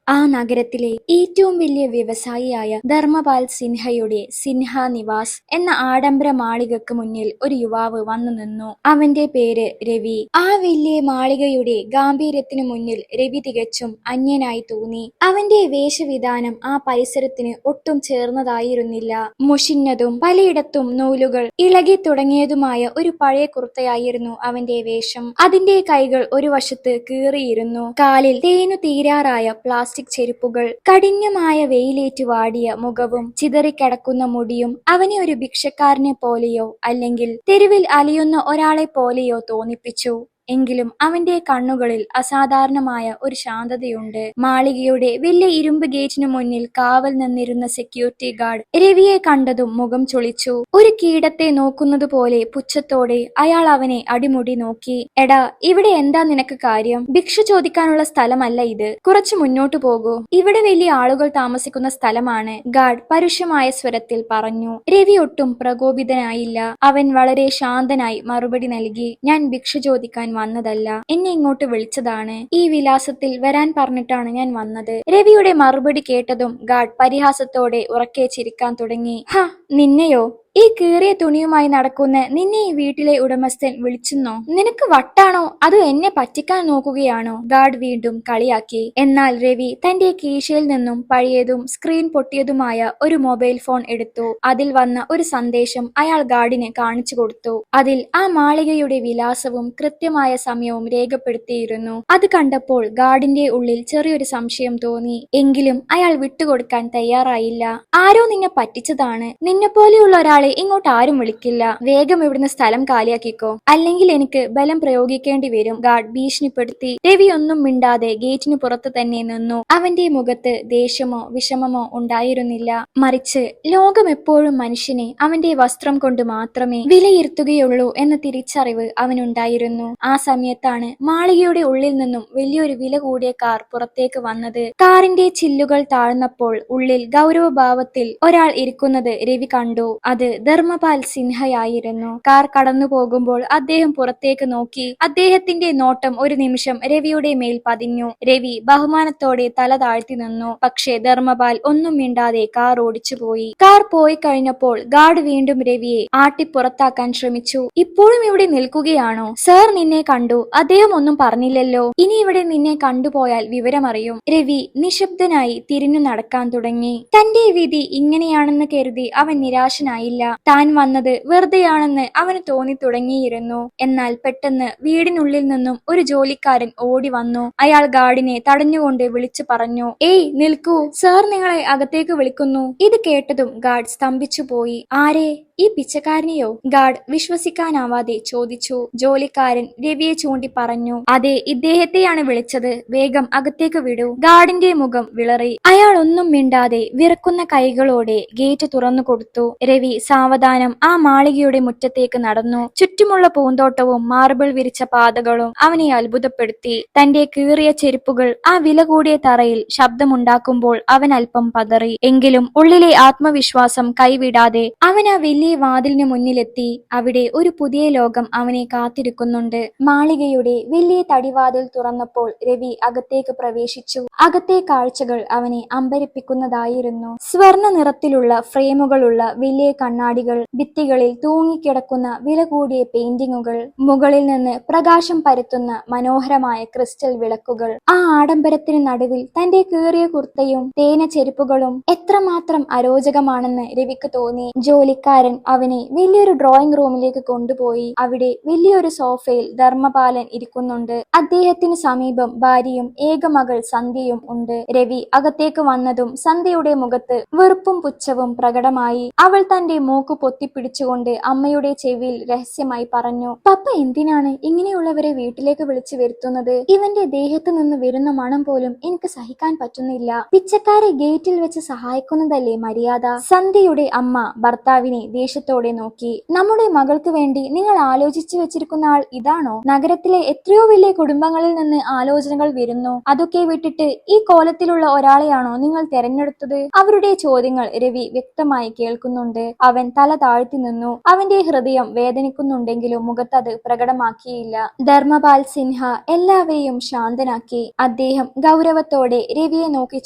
ആ നഗരത്തിലെ ഏറ്റവും വലിയ വ്യവസായിയായ ധർമ്മപാൽ സിൻഹയുടെ സിൻഹ നിവാസ് എന്ന ആഡംബര മാളികക്ക് മുന്നിൽ ഒരു യുവാവ് വന്നു നിന്നു. അവന്റെ പേര് രവി. ആ വലിയ മാളികയുടെ ഗാംഭീര്യത്തിനു മുന്നിൽ രവി തികച്ചും അന്യനായി തോന്നി. അവന്റെ വേഷവിധാനം ആ പരിസരത്തിന് ഒട്ടും ചേർന്നതായിരുന്നില്ല. മുഷിഞ്ഞതും പലയിടത്തും നൂലുകൾ ഇളകി തുടങ്ങിയതുമായ ഒരു പഴയ കുർത്തയായിരുന്നു അവന്റെ വേഷം. അതിന്റെ കൈകൾ ഒരു വശത്ത് കീറിയിരുന്നു. കാലിൽ തേനു തീരാറായ പ്ലാസ്റ്റിക് ചെരുപ്പുകൾ, കഠിനമായ വെയിലേറ്റു വാടിയ മുഖവും ചിതറിക്കിടക്കുന്ന മുടിയും അവനെ ഒരു ഭിക്ഷക്കാരനെ പോലെയോ അല്ലെങ്കിൽ തെരുവിൽ അലയുന്ന ഒരാളെ പോലെയോ തോന്നിപ്പിച്ചു. എങ്കിലും അവന്റെ കണ്ണുകളിൽ അസാധാരണമായ ഒരു ശാന്തതയുണ്ട്. മാളികയുടെ വലിയ ഇരുമ്പ് ഗേറ്റിനു മുന്നിൽ കാവൽ നിന്നിരുന്ന സെക്യൂരിറ്റി ഗാർഡ് രവിയെ കണ്ടതും മുഖം ചൊളിച്ചു. ഒരു കീടത്തെ നോക്കുന്നത് പോലെ പുച്ഛത്തോടെ അയാൾ അവനെ അടിമുടി നോക്കി. എടാ, ഇവിടെ എന്താ നിനക്ക് കാര്യം? ഭിക്ഷ ചോദിക്കാനുള്ള സ്ഥലമല്ല ഇത്. കുറച്ചു മുന്നോട്ടു പോകൂ. ഇവിടെ വലിയ ആളുകൾ താമസിക്കുന്ന സ്ഥലമാണ്, ഗാർഡ് പരുഷമായ സ്വരത്തിൽ പറഞ്ഞു. രവി ഒട്ടും പ്രകോപിതനായില്ല. അവൻ വളരെ ശാന്തനായി മറുപടി നൽകി. ഞാൻ ഭിക്ഷ ചോദിക്കാൻ വന്നതല്ല, എന്നെ ഇങ്ങോട്ട് വിളിച്ചതാണ്. ഈ വിലാസത്തിൽ വരാൻ പറഞ്ഞിട്ടാണ് ഞാൻ വന്നത്. രവിയുടെ മറുപടി കേട്ടതും ഗാർഡ് പരിഹാസത്തോടെ ഉറക്കെ ചിരിക്കാൻ തുടങ്ങി. ഹ, നിന്നെയോ? ഈ കീറിയ തുണിയുമായി നടക്കുന്ന നിന്നെ ഈ വീട്ടിലെ ഉടമസ്ഥൻ വിളിച്ചെന്നോ? നിനക്ക് വട്ടാണോ അതോ എന്നെ പറ്റിക്കാൻ നോക്കുകയാണോ? ഗാർഡ് വീണ്ടും കളിയാക്കി. എന്നാൽ രവി തന്റെ കീശയിൽ നിന്നും പഴയതും സ്ക്രീൻ പൊട്ടിയതുമായ ഒരു മൊബൈൽ ഫോൺ എടുത്തു. അതിൽ വന്ന ഒരു സന്ദേശം അയാൾ ഗാർഡിന് കാണിച്ചു കൊടുത്തു. അതിൽ ആ മാളികയുടെ വിലാസവും കൃത്യമായ സമയവും രേഖപ്പെടുത്തിയിരുന്നു. അത് കണ്ടപ്പോൾ ഗാർഡിന്റെ ഉള്ളിൽ ചെറിയൊരു സംശയം തോന്നി. എങ്കിലും അയാൾ വിട്ടുകൊടുക്കാൻ തയ്യാറായില്ല. ആരോ നിന്നെ പറ്റിച്ചതാണ്. നിന്നെപ്പോലെയുള്ള ഒരാൾ ഇങ്ങോട്ട് ആരും വിളിക്കില്ല. വേഗം ഇവിടുന്ന് സ്ഥലം കാലിയാക്കിക്കോ, അല്ലെങ്കിൽ എനിക്ക് ബലം പ്രയോഗിക്കേണ്ടി വരും, ഗാർഡ് ഭീഷണിപ്പെടുത്തി. രവി ഒന്നും മിണ്ടാതെ ഗേറ്റിനു പുറത്ത് തന്നെ നിന്നു. അവന്റെ മുഖത്ത് ദേഷ്യമോ വിഷമമോ ഉണ്ടായിരുന്നില്ല. മറിച്ച് ലോകം എപ്പോഴും മനുഷ്യനെ അവന്റെ വസ്ത്രം കൊണ്ട് മാത്രമേ വിലയിരുത്തുകയുള്ളൂ എന്ന തിരിച്ചറിവ് അവനുണ്ടായിരുന്നു. ആ സമയത്താണ് മാളികയുടെ ഉള്ളിൽ നിന്നും വലിയൊരു വില കൂടിയ കാർ പുറത്തേക്ക് വന്നത്. കാറിന്റെ ചില്ലുകൾ താഴ്ന്നപ്പോൾ ഉള്ളിൽ ഗൗരവഭാവത്തിൽ ഒരാൾ ഇരിക്കുന്നത് രവി കണ്ടു. അത് ധർമ്മപാൽ സിൻഹയായിരുന്നു. കാർ കടന്നു പോകുമ്പോൾ അദ്ദേഹം പുറത്തേക്ക് നോക്കി. അദ്ദേഹത്തിന്റെ നോട്ടം ഒരു നിമിഷം രവിയുടെ മേൽ പതിഞ്ഞു. രവി ബഹുമാനത്തോടെ തല താഴ്ത്തി നിന്നു. പക്ഷേ ധർമ്മപാൽ ഒന്നും മിണ്ടാതെ കാർ ഓടിച്ചുപോയി. കാർ പോയി കഴിഞ്ഞപ്പോൾ ഗാർഡ് വീണ്ടും രവിയെ ആട്ടി പുറത്താക്കാൻ ശ്രമിച്ചു. ഇപ്പോഴും ഇവിടെ നിൽക്കുകയാണോ? സർ നിന്നെ കണ്ടു. അദ്ദേഹം ഒന്നും പറഞ്ഞില്ലല്ലോ. ഇനി ഇവിടെ നിന്നെ കണ്ടുപോയാൽ വിവരമറിയും. രവി നിശബ്ദനായി തിരിഞ്ഞു നടക്കാൻ തുടങ്ങി. തന്റെ വിധി ഇങ്ങനെയാണെന്ന് കരുതി അവൻ നിരാശനായില്ല. താൻ വന്നത് വെറുതെയാണെന്ന് അവന് തോന്നി തുടങ്ങിയിരുന്നു. എന്നാൽ പെട്ടെന്ന് വീടിനുള്ളിൽ നിന്നും ഒരു ജോലിക്കാരൻ ഓടി വന്നു. അയാൾ ഗാർഡിനെ തടഞ്ഞുകൊണ്ട് വിളിച്ചു പറഞ്ഞു. ഏയ് നിൽക്കൂ, സർ നിങ്ങളെ അകത്തേക്ക് വിളിക്കുന്നു. ഇത് കേട്ടതും ഗാർഡ് സ്തംഭിച്ചു പോയി. ആരെ? ഈ പിച്ചക്കാരനെയോ? ഗാർഡ് വിശ്വസിക്കാനാവാതെ ചോദിച്ചു. ജോലിക്കാരൻ രവിയെ ചൂണ്ടി പറഞ്ഞു. അതെ, ഇദ്ദേഹത്തെയാണ് വിളിച്ചത്. വേഗം അകത്തേക്ക് വിടൂ. ഗാർഡിന്റെ മുഖം വിളറി. അയാൾ ഒന്നും മിണ്ടാതെ വിറക്കുന്ന കൈകളോടെ ഗേറ്റ് തുറന്നു കൊടുത്തു. രവി സാവധാനം ആ മാളികയുടെ മുറ്റത്തേക്ക് നടന്നു. ചുറ്റുമുള്ള പൂന്തോട്ടവും മാർബിൾ വിരിച്ച പാതകളും അവനെ അത്ഭുതപ്പെടുത്തി. തന്റെ കീറിയ ചെരുപ്പുകൾ ആ വില കൂടിയ തറയിൽ ശബ്ദമുണ്ടാക്കുമ്പോൾ അവൻ അല്പം പതറി. എങ്കിലും ഉള്ളിലെ ആത്മവിശ്വാസം കൈവിടാതെ അവൻ ആ വലിയ വാതിലിന് മുന്നിലെത്തി. അവിടെ ഒരു പുതിയ ലോകം അവനെ കാത്തിരിക്കുന്നുണ്ട്. മാളികയുടെ വലിയ തടിവാതിൽ തുറന്നപ്പോൾ രവി അകത്തേക്ക് പ്രവേശിച്ചു. അകത്തെ കാഴ്ചകൾ അവനെ അമ്പരിപ്പിക്കുന്നതായിരുന്നു. സ്വർണ്ണ നിറത്തിലുള്ള ഫ്രെയിമുകളുള്ള വലിയ കണ്ണാടികൾ, ഭിത്തികളിൽ തൂങ്ങിക്കിടക്കുന്ന വില കൂടിയ പെയിന്റിങ്ങുകൾ, മുകളിൽ നിന്ന് പ്രകാശം പരത്തുന്ന മനോഹരമായ ക്രിസ്റ്റൽ വിളക്കുകൾ. ആ ആഡംബരത്തിന് നടുവിൽ തന്റെ കീറിയ കുർത്തയും തേന ചെരുപ്പുകളും എത്രമാത്രം അരോചകമാണെന്ന് രവിക്ക് തോന്നി. ജോലിക്കാരൻ അവനെ വലിയൊരു ഡ്രോയിങ് റൂമിലേക്ക് കൊണ്ടുപോയി. അവിടെ വലിയൊരു സോഫയിൽ ധർമ്മപാലൻ ഇരിക്കുന്നുണ്ട്. അദ്ദേഹത്തിന് സമീപം ഭാര്യയും ഏക മകൾ സന്ധ്യയും ഉണ്ട്. രവി അകത്തേക്ക് വന്നതും സന്ധ്യയുടെ മുഖത്ത് വെറുപ്പും പുച്ഛവും പ്രകടമായി. അവൾ തന്റെ മൂക്ക് പൊത്തിപ്പിടിച്ചുകൊണ്ട് അമ്മയുടെ ചെവിയിൽ രഹസ്യമായി പറഞ്ഞു. പപ്പ എന്തിനാണ് ഇങ്ങനെയുള്ളവരെ വീട്ടിലേക്ക് വിളിച്ചു വരുത്തുന്നത്? ഇവന്റെ ദേഹത്ത് നിന്ന് വരുന്ന മണം പോലും എനിക്ക് സഹിക്കാൻ പറ്റുന്നില്ല. പിച്ചക്കാരെ ഗേറ്റിൽ വെച്ച് സഹായിക്കുന്നതല്ലേ മര്യാദ? സന്ധ്യയുടെ അമ്മ ഭർത്താവിനെ ദേഷ്യത്തോടെ നോക്കി. നമ്മുടെ മകൾക്ക് വേണ്ടി നിങ്ങൾ ആലോചിച്ചു വെച്ചിരിക്കുന്ന ആൾ ഇതാണോ? നഗരത്തിലെ എത്രയോ വലിയ കുടുംബങ്ങളിൽ നിന്ന് ആലോചനകൾ വരുന്നു. അതൊക്കെ വിട്ടിട്ട് ഈ കോലത്തിലുള്ള ഒരാളെയാണോ നിങ്ങൾ തെരഞ്ഞെടുത്തത്? അവരുടെ ചോദ്യങ്ങൾ രവി വ്യക്തമായി കേൾക്കുന്നുണ്ട്. അവൻ അവൻ തല താഴ്ത്തി നിന്നു. അവന്റെ ഹൃദയം വേദനിക്കുന്നുണ്ടെങ്കിലും മുഖത്തത് പ്രകടമാക്കിയില്ല. ധർമ്മപാൽ സിൻഹ എല്ലാവരെയും ശാന്തനാക്കി. അദ്ദേഹം ഗൗരവത്തോടെ രവിയെ നോക്കി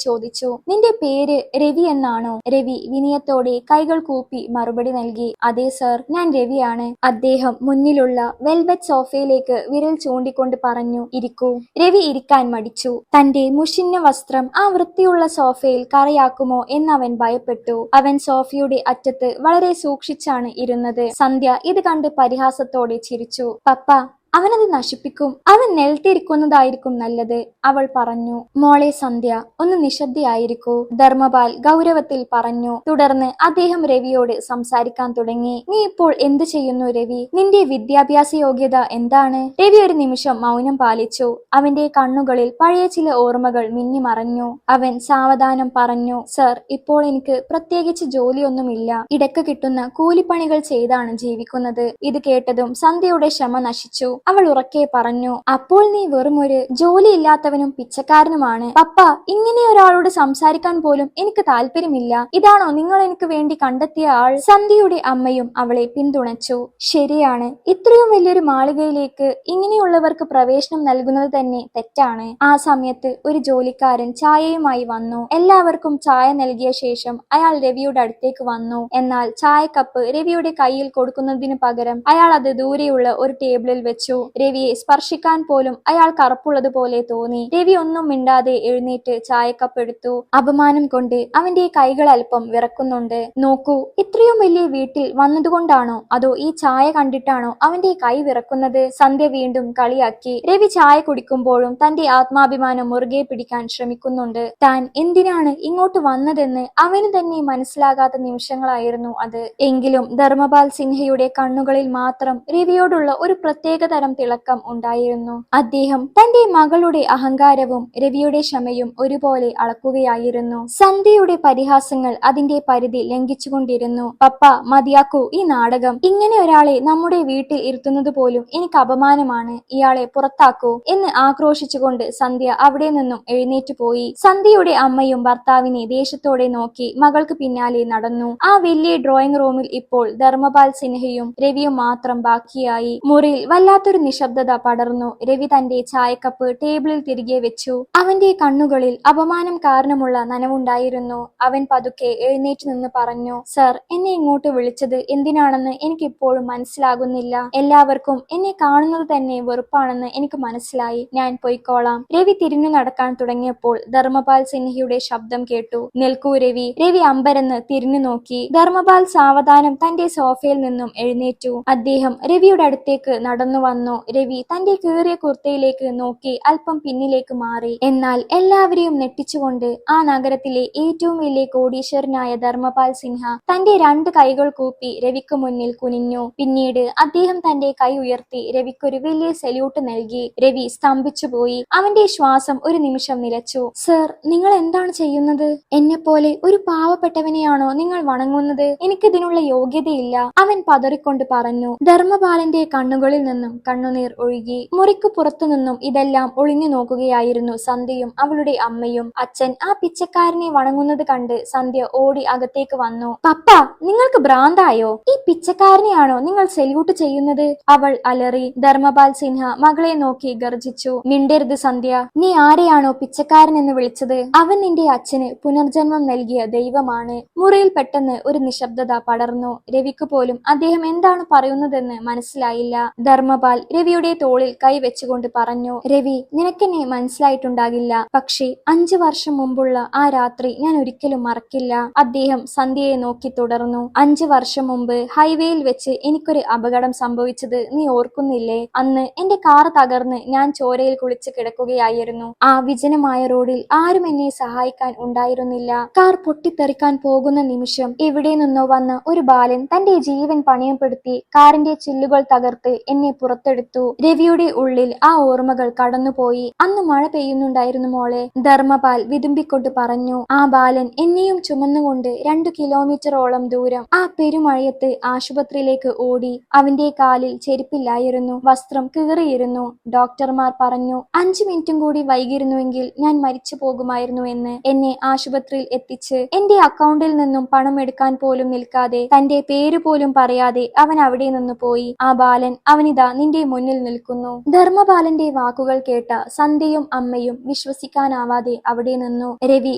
ചോദിച്ചു, നിന്റെ പേര് രവി എന്നാണോ? രവി വിനയത്തോടെ കൈകൾ കൂപ്പി മറുപടി നൽകി, അതെ സർ, ഞാൻ രവിയാണ്. അദ്ദേഹം മുന്നിലുള്ള വെൽവെറ്റ് സോഫയിലേക്ക് വിരൽ ചൂണ്ടിക്കൊണ്ട് പറഞ്ഞു, ഇരിക്കൂ. രവി ഇരിക്കാൻ മടിച്ചു. തന്റെ മുഷിഞ്ഞ വസ്ത്രം ആ വൃത്തിയുള്ള സോഫയിൽ കറയാക്കുമോ എന്നവൻ ഭയപ്പെട്ടു. അവൻ സോഫയുടെ അറ്റത്ത് വളരെ സൂക്ഷിച്ചാണ് ഇരുന്നത്. സന്ധ്യ ഇത് കണ്ട് പരിഹാസത്തോടെ ചിരിച്ചു. പപ്പ, അവനത് നശിപ്പിക്കും. അവൻ നിലത്തിരിക്കുന്നതായിരിക്കും നല്ലത്, അവൾ പറഞ്ഞു. മോളെ സന്ധ്യ, ഒന്ന് നിശബ്ദയായിരിക്കൂ, ധർമ്മപാൽ ഗൗരവത്തിൽ പറഞ്ഞു. തുടർന്ന് അദ്ദേഹം രവിയോട് സംസാരിക്കാൻ തുടങ്ങി. നീ ഇപ്പോൾ എന്ത് ചെയ്യുന്നു രവി? നിന്റെ വിദ്യാഭ്യാസ യോഗ്യത എന്താണ്? രവി ഒരു നിമിഷം മൗനം പാലിച്ചു. അവന്റെ കണ്ണുകളിൽ പഴയ ചില ഓർമ്മകൾ മിന്നി മറഞ്ഞു. അവൻ സാവധാനം പറഞ്ഞു, സർ, ഇപ്പോൾ എനിക്ക് പ്രത്യേകിച്ച് ജോലിയൊന്നുമില്ല. ഇടയ്ക്ക് കിട്ടുന്ന കൂലിപ്പണികൾ ചെയ്താണ് ജീവിക്കുന്നത്. ഇത് കേട്ടതും സന്ധ്യയുടെ ക്ഷമ നശിച്ചു. അവൾ ഉറക്കെ പറഞ്ഞു, അപ്പോൾ നീ വെറുമൊരു ജോലിയില്ലാത്തവനും പിച്ചക്കാരനുമാണ്. പപ്പ, ഇങ്ങനെ ഒരാളോട് സംസാരിക്കാൻ പോലും എനിക്ക് താല്പര്യമില്ല. ഇതാണോ നിങ്ങൾ എനിക്ക് വേണ്ടി കണ്ടെത്തിയ ആൾ? സന്ധ്യയുടെ അമ്മയും അവളെ പിന്തുണച്ചു. ശരിയാണ്, ഇത്രയും വലിയൊരു മാളികയിലേക്ക് ഇങ്ങനെയുള്ളവർക്ക് പ്രവേശനം നൽകുന്നത് തന്നെ തെറ്റാണ്. ആ സമയത്ത് ഒരു ജോലിക്കാരൻ ചായയുമായി വന്നു. എല്ലാവർക്കും ചായ നൽകിയ ശേഷം അയാൾ രവിയുടെ അടുത്തേക്ക് വന്നു. എന്നാൽ ചായക്കപ്പ് രവിയുടെ കയ്യിൽ കൊടുക്കുന്നതിന് പകരം അയാൾ അത് ദൂരെയുള്ള ഒരു ടേബിളിൽ വെച്ചു. രവിയെ സ്പർശിക്കാൻ പോലും അയാൾ കറുപ്പുള്ളതുപോലെ തോന്നി. രവി ഒന്നും മിണ്ടാതെ എഴുന്നേറ്റ് ചായക്കപ്പ് എടുത്തു. അപമാനം കൊണ്ട് അവന്റെ കൈകൾ അല്പം വിറക്കുന്നുണ്ട്. നോക്കൂ, ഇത്രയും വലിയ വീട്ടിൽ വന്നതുകൊണ്ടാണോ അതോ ഈ ചായ കണ്ടിട്ടാണോ അവന്റെ കൈ വിറക്കുന്നത്? സന്ധ്യ വീണ്ടും കളിയാക്കി. രവി ചായ കുടിക്കുമ്പോഴും തന്റെ ആത്മാഭിമാനം മുറുകെ പിടിക്കാൻ ശ്രമിക്കുന്നുണ്ട്. താൻ എന്തിനാണ് ഇങ്ങോട്ട് വന്നതെന്ന് അവന് തന്നെ മനസ്സിലാകാത്ത നിമിഷങ്ങളായിരുന്നു അത്. എങ്കിലും ധർമ്മപാൽ സിൻഹയുടെ കണ്ണുകളിൽ മാത്രം രവിയോടുള്ള ഒരു പ്രത്യേക തരം തിളക്കം ഉണ്ടായിരുന്നു. അദ്ദേഹം തന്റെ മകളുടെ അഹങ്കാരവും രവിയുടെ ക്ഷമയും ഒരുപോലെ അളക്കുകയായിരുന്നു. സന്ധ്യയുടെ പരിഹാസങ്ങൾ അതിന്റെ പരിധി ലംഘിച്ചുകൊണ്ടിരുന്നു. പപ്പ, മതിയാക്കൂ ഈ നാടകം. ഇങ്ങനെ ഒരാളെ നമ്മുടെ വീട്ടിൽ ഇരുത്തുന്നത് പോലും എനിക്ക് അപമാനമാണ്. ഇയാളെ പുറത്താക്കൂ എന്ന് ആക്രോശിച്ചുകൊണ്ട് സന്ധ്യ അവിടെ നിന്നും എഴുന്നേറ്റ് പോയി. സന്ധ്യയുടെ അമ്മയും ഭർത്താവിനെ ദേഷ്യത്തോടെ നോക്കി മകൾക്ക് പിന്നാലെ നടന്നു. ആ വലിയ ഡ്രോയിങ് റൂമിൽ ഇപ്പോൾ ധർമ്മപാൽ സിൻഹയും രവിയും മാത്രം ബാക്കിയായി. മുറിയിൽ വല്ലാത്തൊരു നിശബ്ദത പടർന്നു. രവി തന്റെ ചായക്കപ്പ് ടേബിളിൽ തിരികെ വെച്ചു. അവന്റെ കണ്ണുകളിൽ അപമാനം കാരണമുള്ള നനവുണ്ടായിരുന്നു. അവൻ പതുക്കെ എഴുന്നേറ്റ് നിന്ന് പറഞ്ഞു, സർ, എന്നെ ഇങ്ങോട്ട് വിളിച്ചത് എന്തിനാണെന്ന് എനിക്കിപ്പോഴും മനസ്സിലാകുന്നില്ല. എല്ലാവർക്കും എന്നെ കാണുന്നത് തന്നെ വെറുപ്പാണെന്ന് എനിക്ക് മനസ്സിലായി. ഞാൻ പൊയ്ക്കോളാം. രവി തിരിഞ്ഞു നടക്കാൻ തുടങ്ങിയപ്പോൾ ധർമ്മപാൽ സിൻഹയുടെ ശബ്ദം കേട്ടു. നിൽക്കൂ രവി. രവി അമ്പരന്ന് തിരിഞ്ഞു നോക്കി. ധർമ്മപാൽ സാവധാനം തന്റെ സോഫയിൽ നിന്നും എഴുന്നേറ്റു. അദ്ദേഹം രവിയുടെ അടുത്തേക്ക് നടന്നു വന്നു. രവി തന്റെ കീറിയ കുർത്തയിലേക്ക് നോക്കി അല്പം പിന്നിലേക്ക് മാറി. എന്നാൽ എല്ലാവരെയും നെട്ടിച്ചുകൊണ്ട് ആ നഗരത്തിലെ ഏറ്റവും വലിയ കോടീശ്വരനായ ധർമ്മപാൽ സിൻഹ തന്റെ രണ്ട് കൈകൾ കൂപ്പി രവിക്ക് മുന്നിൽ കുനിഞ്ഞു. പിന്നീട് അദ്ദേഹം തന്റെ കൈ ഉയർത്തി രവിക്കൊരു വലിയ സല്യൂട്ട് നൽകി. രവി സ്തംഭിച്ചുപോയി. അവന്റെ ശ്വാസം ഒരു നിമിഷം നിലച്ചു. സർ, നിങ്ങൾ എന്താണ് ചെയ്യുന്നത്? എന്നെപ്പോലെ ഒരു പാവപ്പെട്ടവനെയാണോ നിങ്ങൾ വണങ്ങുന്നത്? എനിക്കിതിനുള്ള യോഗ്യതയില്ല, അവൻ പതറിക്കൊണ്ട് പറഞ്ഞു. ധർമ്മപാലന്റെ കണ്ണുകളിൽ നിന്നും കണ്ണുനീർ ഒഴുകി. മുറിക്ക് പുറത്തു നിന്നും ഇതെല്ലാം ഒളിഞ്ഞു നോക്കുകയായിരുന്നു സന്ധ്യയും അവളുടെ അമ്മയും. അച്ഛൻ ആ പിച്ചക്കാരനെ വണങ്ങുന്നത് കണ്ട് സന്ധ്യ ഓടി അകത്തേക്ക് വന്നു. പപ്പ, നിങ്ങൾക്ക് ഭ്രാന്തായോ? ഈ പിച്ചക്കാരനെയാണോ നിങ്ങൾ സല്യൂട്ട് ചെയ്യുന്നത്? അവൾ അലറി. ധർമ്മപാൽ സിൻഹ മകളെ നോക്കി ഗർജിച്ചു. മിണ്ടരുത് സന്ധ്യ. നീ ആരെയാണോ പിച്ചക്കാരൻ എന്ന് വിളിച്ചത്? അവൻ നിന്റെ അച്ഛന് പുനർജന്മം നൽകിയ ദൈവമാണ്. മുറിയിൽ പെട്ടെന്ന് ഒരു നിശബ്ദത പടർന്നു. രവിക്ക് പോലും അദ്ദേഹം എന്താണ് പറയുന്നതെന്ന് മനസ്സിലായില്ല. ധർമ്മപാൽ രവിയുടെ തോളിൽ കൈവെച്ചുകൊണ്ട് പറഞ്ഞു, രവി, നിനക്കെന്നെ മനസ്സിലായിട്ടുണ്ടാകില്ല. പക്ഷേ 5 വർഷം മുമ്പുള്ള ആ രാത്രി ഞാൻ ഒരിക്കലും മറക്കില്ല. അദ്ദേഹം സന്ധ്യയെ നോക്കി തുടർന്നു. 5 വർഷം മുമ്പ് ഹൈവേയിൽ വെച്ച് എനിക്കൊരു അപകടം സംഭവിച്ചത് നീ ഓർക്കുന്നില്ലേ? അന്ന് എന്റെ കാർ തകർന്ന് ഞാൻ ചോരയിൽ കുളിച്ച് കിടക്കുകയായിരുന്നു. ആ വിജനമായ റോഡിൽ ആരും എന്നെ സഹായിക്കാൻ ഉണ്ടായിരുന്നില്ല. കാർ പൊട്ടിത്തെറിക്കാൻ പോകുന്ന നിമിഷം എവിടെ നിന്നോ വന്ന ഒരു ബാലൻ തന്റെ ജീവൻ പണയപ്പെടുത്തി കാറിന്റെ ചില്ലുകൾ തകർത്ത് എന്നെ പുറത്തെടുത്തു. പുറത്തെടുത്തു. രവിയുടെ ഉള്ളിൽ ആ ഓർമ്മകൾ കടന്നുപോയി. അന്ന് മഴ പെയ്യുന്നുണ്ടായിരുന്നു മോളെ, ധർമ്മപാൽ വിതുമ്പിക്കൊണ്ട് പറഞ്ഞു. ആ ബാലൻ എന്നെയും ചുമന്നുകൊണ്ട് 2 കിലോമീറ്ററോളം ദൂരം ആ പെരുമഴയത്ത് ആശുപത്രിയിലേക്ക് ഓടി. അവന്റെ കാലിൽ ചെരുപ്പില്ലായിരുന്നു, വസ്ത്രം കീറിയിരുന്നു. ഡോക്ടർമാർ പറഞ്ഞു 5 മിനിറ്റും കൂടി വൈകിയിരുന്നുവെങ്കിൽ ഞാൻ മരിച്ചു പോകുമായിരുന്നു എന്ന്. എന്നെ ആശുപത്രിയിൽ എത്തിച്ച് എന്റെ അക്കൗണ്ടിൽ നിന്നും പണം എടുക്കാൻ പോലും നിൽക്കാതെ, തന്റെ പേര് പോലും പറയാതെ അവൻ അവിടെ നിന്ന് പോയി. ആ ബാലൻ അവനിതാ നിന്റെ മുന്നിൽ നിൽക്കുന്നു. ധർമ്മപാലന്റെ വാക്കുകൾ കേട്ട സന്ധ്യയും അമ്മയും വിശ്വസിക്കാനാവാതെ അവിടെ നിന്നു. രവി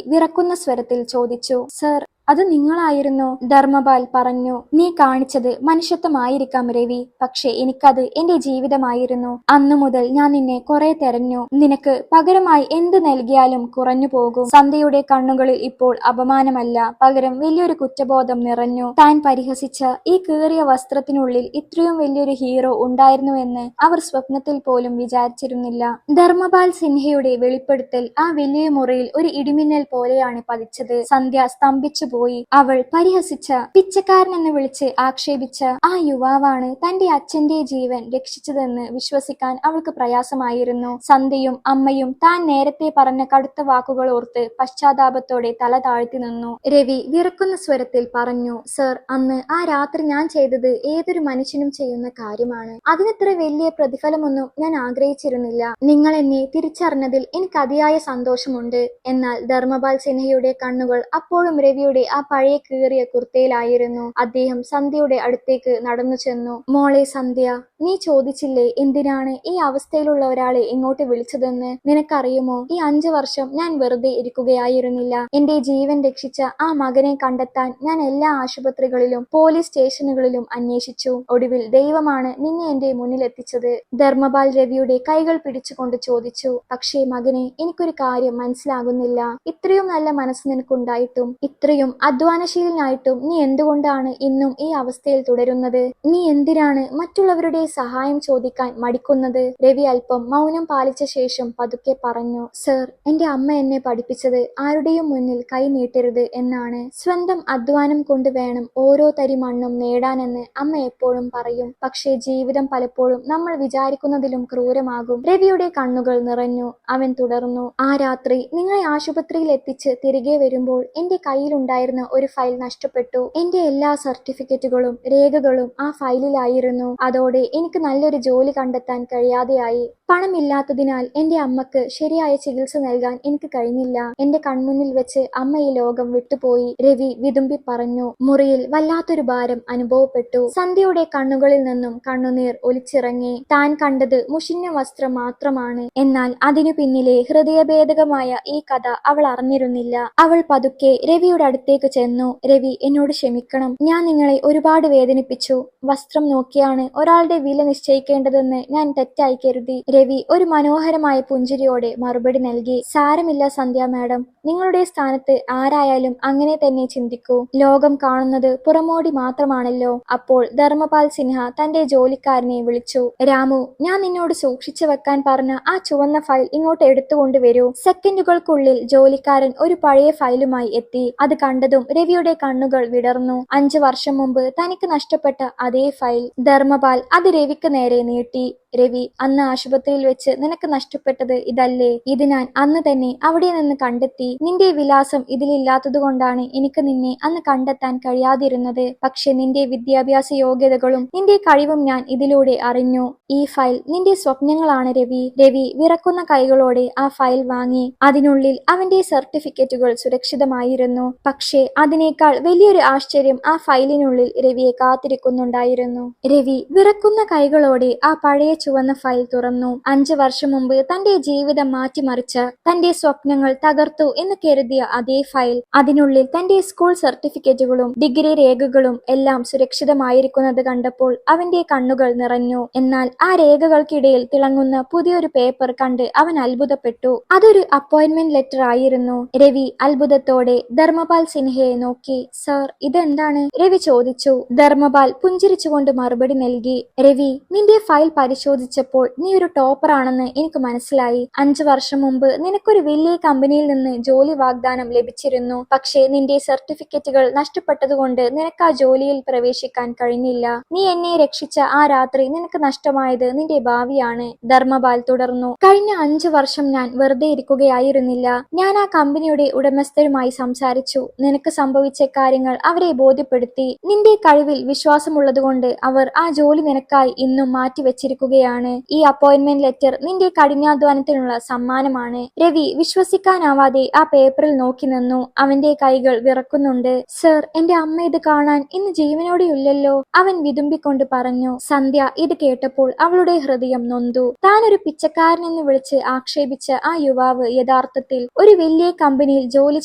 വിറക്കുന്ന സ്വരത്തിൽ ചോദിച്ചു, സർ, അത് നിങ്ങളായിരുന്നോ? ധർമ്മപാൽ പറഞ്ഞു, നീ കാണിച്ചത് മനുഷ്യത്വമായിരിക്കാം രവി, പക്ഷെ എനിക്കത് എന്റെ ജീവിതമായിരുന്നു. അന്നു മുതൽ ഞാൻ നിന്നെ കുറെ തെരഞ്ഞു. നിനക്ക് പകരമായി എന്ത് നൽകിയാലും കുറഞ്ഞു പോകും. സന്ധ്യയുടെ കണ്ണുകളിൽ ഇപ്പോൾ അപമാനമല്ല, പകരം വലിയൊരു കുറ്റബോധം നിറഞ്ഞു. താൻ പരിഹസിച്ച ഈ കീറിയ വസ്ത്രത്തിനുള്ളിൽ ഇത്രയും വലിയൊരു ഹീറോ ഉണ്ടായിരുന്നുവെന്ന് അവർ സ്വപ്നത്തിൽ പോലും വിചാരിച്ചിരുന്നില്ല. ധർമ്മപാൽ സിൻഹയുടെ വെളിപ്പെടുത്തൽ ആ വലിയ മുറിയിൽ ഒരു ഇടിമിന്നൽ പോലെയാണ് പതിച്ചത്. സന്ധ്യ സ്തംഭിച്ചു പോയി. അവൾ പരിഹസിച്ച, പിച്ചക്കാരനെന്ന് വിളിച്ച് ആക്ഷേപിച്ച ആ യുവാവാണ് തന്റെ അച്ഛന്റെ ജീവൻ രക്ഷിച്ചതെന്ന് വിശ്വസിക്കാൻ അവൾക്ക് പ്രയാസമായിരുന്നു. സന്ധ്യയും അമ്മയും താൻ നേരത്തെ പറഞ്ഞ കടുത്ത വാക്കുകൾ ഓർത്ത് പശ്ചാത്താപത്തോടെ തല താഴ്ത്തി നിന്നു. രവി വിറക്കുന്ന സ്വരത്തിൽ പറഞ്ഞു, സർ, അന്ന് ആ രാത്രി ഞാൻ ചെയ്തത് ഏതൊരു മനുഷ്യനും ചെയ്യുന്ന കാര്യമാണ്. അതിനത്ര വലിയ പ്രതിഫലമൊന്നും ഞാൻ ആഗ്രഹിച്ചിരുന്നില്ല. നിങ്ങൾ എന്നെ തിരിച്ചറിഞ്ഞതിൽ എനിക്ക് അതിയായ സന്തോഷമുണ്ട്. എന്നാൽ ധർമ്മപാൽ സിൻഹയുടെ കണ്ണുകൾ അപ്പോഴും രവിയുടെ ആ പഴയ കീറിയ കുർത്തയിലായിരുന്നു. അദ്ദേഹം സന്ധ്യയുടെ അടുത്തേക്ക് നടന്നു ചെന്നു. മോളെ സന്ധ്യ, നീ ചോദിച്ചില്ലേ എന്തിനാണ് ഈ അവസ്ഥയിലുള്ള ഒരാളെ ഇങ്ങോട്ട് വിളിച്ചതെന്ന്? നിനക്കറിയുമോ, ഈ 5 വർഷം ഞാൻ വെറുതെ ഇരിക്കുകയായിരുന്നില്ല. എന്റെ ജീവൻ രക്ഷിച്ച ആ മകനെ കണ്ടെത്താൻ ഞാൻ എല്ലാ ആശുപത്രികളിലും പോലീസ് സ്റ്റേഷനുകളിലും അന്വേഷിച്ചു. ഒടുവിൽ ദൈവമാണ് നിന്നെ എന്റെ മുന്നിൽ എത്തിച്ചത്. ധർമ്മപാൽ രവിയുടെ കൈകൾ പിടിച്ചുകൊണ്ട് ചോദിച്ചു, പക്ഷേ മകനെ, എനിക്കൊരു കാര്യം മനസ്സിലാകുന്നില്ല. ഇത്രയും നല്ല മനസ്സ് നിനക്കുണ്ടായിട്ടും, ഇത്രയും അധ്വാനശീലനായിട്ടും നീ എന്തുകൊണ്ടാണ് ഇന്നും ഈ അവസ്ഥയിൽ തുടരുന്നത്? നീ എന്തിനാണ് മറ്റുള്ളവരുടെ സഹായം ചോദിക്കാൻ മടിക്കുന്നത്? രവി അല്പം മൗനം പാലിച്ച ശേഷം പതുക്കെ പറഞ്ഞു, സർ, എന്റെ അമ്മ എന്നെ പഠിപ്പിച്ചത് ആരുടെയും മുന്നിൽ കൈ നീട്ടരുത് എന്നാണ്. സ്വന്തം അധ്വാനം കൊണ്ട് വേണം ഓരോ തരി മണ്ണും നേടാനെന്ന് അമ്മ എപ്പോഴും പറയും. പക്ഷേ ജീവിതം പലപ്പോഴും നമ്മൾ വിചാരിക്കുന്നതിലും ക്രൂരമാകും. രവിയുടെ കണ്ണുകൾ നിറഞ്ഞു. അവൻ തുടർന്നു, ആ രാത്രി നിങ്ങളെ ആശുപത്രിയിൽ എത്തിച്ച് തിരികെ വരുമ്പോൾ എന്റെ കയ്യിലുണ്ടായിരുന്ന ഒരു ഫയൽ നഷ്ടപ്പെട്ടു. എന്റെ എല്ലാ സർട്ടിഫിക്കറ്റുകളും രേഖകളും ആ ഫയലിലായിരുന്നു. അതോടെ എനിക്ക് നല്ലൊരു ജോലി കണ്ടെത്താൻ കഴിയാതെയായി. പണമില്ലാത്തതിനാൽ എന്റെ അമ്മക്ക് ശരിയായ ചികിത്സ നൽകാൻ എനിക്ക് കഴിഞ്ഞില്ല. എന്റെ കൺമുന്നിൽ വെച്ച് അമ്മ ഈ ലോകം വിട്ടുപോയി. രവി വിതുമ്പി പറഞ്ഞു. മുറിയിൽ വല്ലാത്തൊരു ഭാരം അനുഭവപ്പെട്ടു. സന്ധ്യയുടെ കണ്ണുകളിൽ നിന്നും കണ്ണുനീർ ഒലിച്ചിറങ്ങി. താൻ കണ്ടത് മുഷിഞ്ഞ വസ്ത്രം മാത്രമാണ്. എന്നാൽ അതിനു പിന്നിലെ ഹൃദയഭേദകമായ ഈ കഥ അവൾ അറിഞ്ഞിരുന്നില്ല. അവൾ പതുക്കെ രവിയുടെ അടുത്തേക്ക് ചെന്നു. രവി, എന്നോട് ക്ഷമിക്കണം. ഞാൻ നിങ്ങളെ ഒരുപാട് വേദനിപ്പിച്ചു. വസ്ത്രം നോക്കിയാണ് ഒരാളുടെ വില നിശ്ചയിക്കേണ്ടതെന്ന് ഞാൻ തെറ്റായി കരുതി. രവി ഒരു മനോഹരമായ പുഞ്ചിരിയോടെ മറുപടി നൽകി. സാരമില്ല സന്ധ്യ മാഡം, നിങ്ങളുടെ സ്ഥാനത്ത് ആരായാലും അങ്ങനെ തന്നെ ചിന്തിക്കൂ. ലോകം കാണുന്നത് പുറമോടി മാത്രമാണല്ലോ. അപ്പോൾ ധർമ്മപാൽ സിൻഹ തന്റെ ജോലിക്കാരനെ വിളിച്ചു. രാമു, ഞാൻ നിന്നോട് സൂക്ഷിച്ചു വെക്കാൻ പറഞ്ഞ ആ ചുവന്ന ഫയൽ ഇങ്ങോട്ട് എടുത്തുകൊണ്ടുവരൂ. സെക്കൻഡുകൾക്കുള്ളിൽ ജോലിക്കാരൻ ഒരു പഴയ ഫയലുമായി എത്തി. അത് കണ്ടതും രവിയുടെ കണ്ണുകൾ വിടർന്നു. 5 വർഷം മുമ്പ് തനിക്ക് നഷ്ടപ്പെട്ട അതേ ഫയൽ. ധർമ്മപാൽ അത് രവിക്ക് നേരെ നീട്ടി. രവി, അന്ന് ആശുപത്രിയിൽ വെച്ച് നിനക്ക് നഷ്ടപ്പെട്ടത് ഇതല്ലേ? ഇത് ഞാൻ അന്ന് തന്നെ അവിടെ നിന്ന് കണ്ടെത്തി. നിന്റെ വിലാസം ഇതിലില്ലാത്തതുകൊണ്ടാണ് എനിക്ക് നിന്നെ അന്ന് കണ്ടെത്താൻ കഴിയാതിരുന്നത്. പക്ഷെ നിന്റെ വിദ്യാഭ്യാസ യോഗ്യതകളും നിന്റെ കഴിവും ഞാൻ ഇതിലൂടെ അറിഞ്ഞു. ഈ ഫയൽ നിന്റെ സ്വപ്നങ്ങളാണ് രവി. രവി വിറക്കുന്ന കൈകളോടെ ആ ഫയൽ വാങ്ങി. അതിനുള്ളിൽ അവന്റെ സർട്ടിഫിക്കറ്റുകൾ സുരക്ഷിതമായിരുന്നു. പക്ഷേ അതിനേക്കാൾ വലിയൊരു ആശ്ചര്യം ആ ഫയലിനുള്ളിൽ രവിയെ കാത്തിരിക്കുന്നുണ്ടായിരുന്നു. രവി വിറക്കുന്ന കൈകളോടെ ആ പഴയ ചുവന്ന ഫയൽ തുറന്നു. 5 വർഷം മുമ്പ് തന്റെ ജീവിതം മാറ്റിമറിച്ച, തന്റെ സ്വപ്നങ്ങൾ തകർത്തു എന്ന് കരുതിയ അതേ ഫയൽ. അതിനുള്ളിൽ തന്റെ സ്കൂൾ സർട്ടിഫിക്കറ്റുകളും ഡിഗ്രി രേഖകളും എല്ലാം സുരക്ഷിതമായിരിക്കുന്നത് കണ്ടപ്പോൾ അവന്റെ കണ്ണുകൾ നിറഞ്ഞു. എന്നാൽ ആ രേഖകൾക്കിടയിൽ തിളങ്ങുന്ന പുതിയൊരു പേപ്പർ കണ്ട് അവൻ അത്ഭുതപ്പെട്ടു. അതൊരു അപ്പോയിന്റ്മെന്റ് ലെറ്റർ ആയിരുന്നു. രവി അത്ഭുതത്തോടെ ധർമ്മപാൽ സിൻഹയെ നോക്കി. സർ, ഇതെന്താണ്? രവി ചോദിച്ചു. ധർമ്മപാൽ പുഞ്ചിരിച്ചുകൊണ്ട് മറുപടി നൽകി. രവി, നിന്റെ ഫയൽ പരിശോധിച്ചപ്പോൾ നീ ഒരു ടോപ്പർ ആണെന്ന് എനിക്ക് മനസ്സിലായി. 5 വർഷം മുമ്പ് നിനക്കൊരു വലിയ കമ്പനിയിൽ നിന്ന് ജോലി വാഗ്ദാനം ലഭിച്ചിരുന്നു. പക്ഷേ നിന്റെ സർട്ടിഫിക്കറ്റുകൾ നഷ്ടപ്പെട്ടതുകൊണ്ട് നിനക്ക് ആ ജോലിയിൽ പ്രവേശിക്കാൻ കഴിഞ്ഞില്ല. നീ എന്നെ രക്ഷിച്ച ആ രാത്രി നിനക്ക് നഷ്ടമായത് നിന്റെ ഭാവിയാണ്. ധർമ്മപാൽ തുടർന്നു. കഴിഞ്ഞ 5 വർഷം ഞാൻ വെറുതെ ഇരിക്കുകയായിരുന്നില്ല. ഞാൻ ആ കമ്പനിയുടെ ഉടമസ്ഥരുമായി സംസാരിച്ചു. നിനക്ക് സംഭവിച്ച കാര്യങ്ങൾ അവരെ ബോധ്യപ്പെടുത്തി. നിന്റെ കഴിവിൽ വിശ്വാസമുള്ളതുകൊണ്ട് അവർ ആ ജോലി നിനക്കായി ഇന്നും മാറ്റിവെച്ചിരിക്കുകയാണ്. ഈ അപ്പോയിന്റ്മെന്റ് ലെറ്റർ നിന്റെ കഠിനാധ്വാനത്തിനുള്ള സമ്മാനമാണ്. രവി വിശ്വസിക്കാനാവാതെ ആ പേപ്പറിൽ നോക്കി നിന്നു. അവന്റെ കൈകൾ വിറക്കുന്നുണ്ട്. സർ, എന്റെ അമ്മ ഇത് കാണാൻ ഇന്ന് ജീവനോടെയില്ലല്ലോ, അവൻ വിതുമ്പിക്കൊണ്ട് പറഞ്ഞു. സന്ധ്യ ഇത് കേട്ടപ്പോൾ അവളുടെ ഹൃദയം നൊന്തു. താൻ ഒരു പിച്ചക്കാരനെന്ന് വിളിച്ച് ആക്ഷേപിച്ച ആ യുവാവ് യഥാർത്ഥത്തിൽ ഒരു വലിയ കമ്പനിയിൽ ജോലി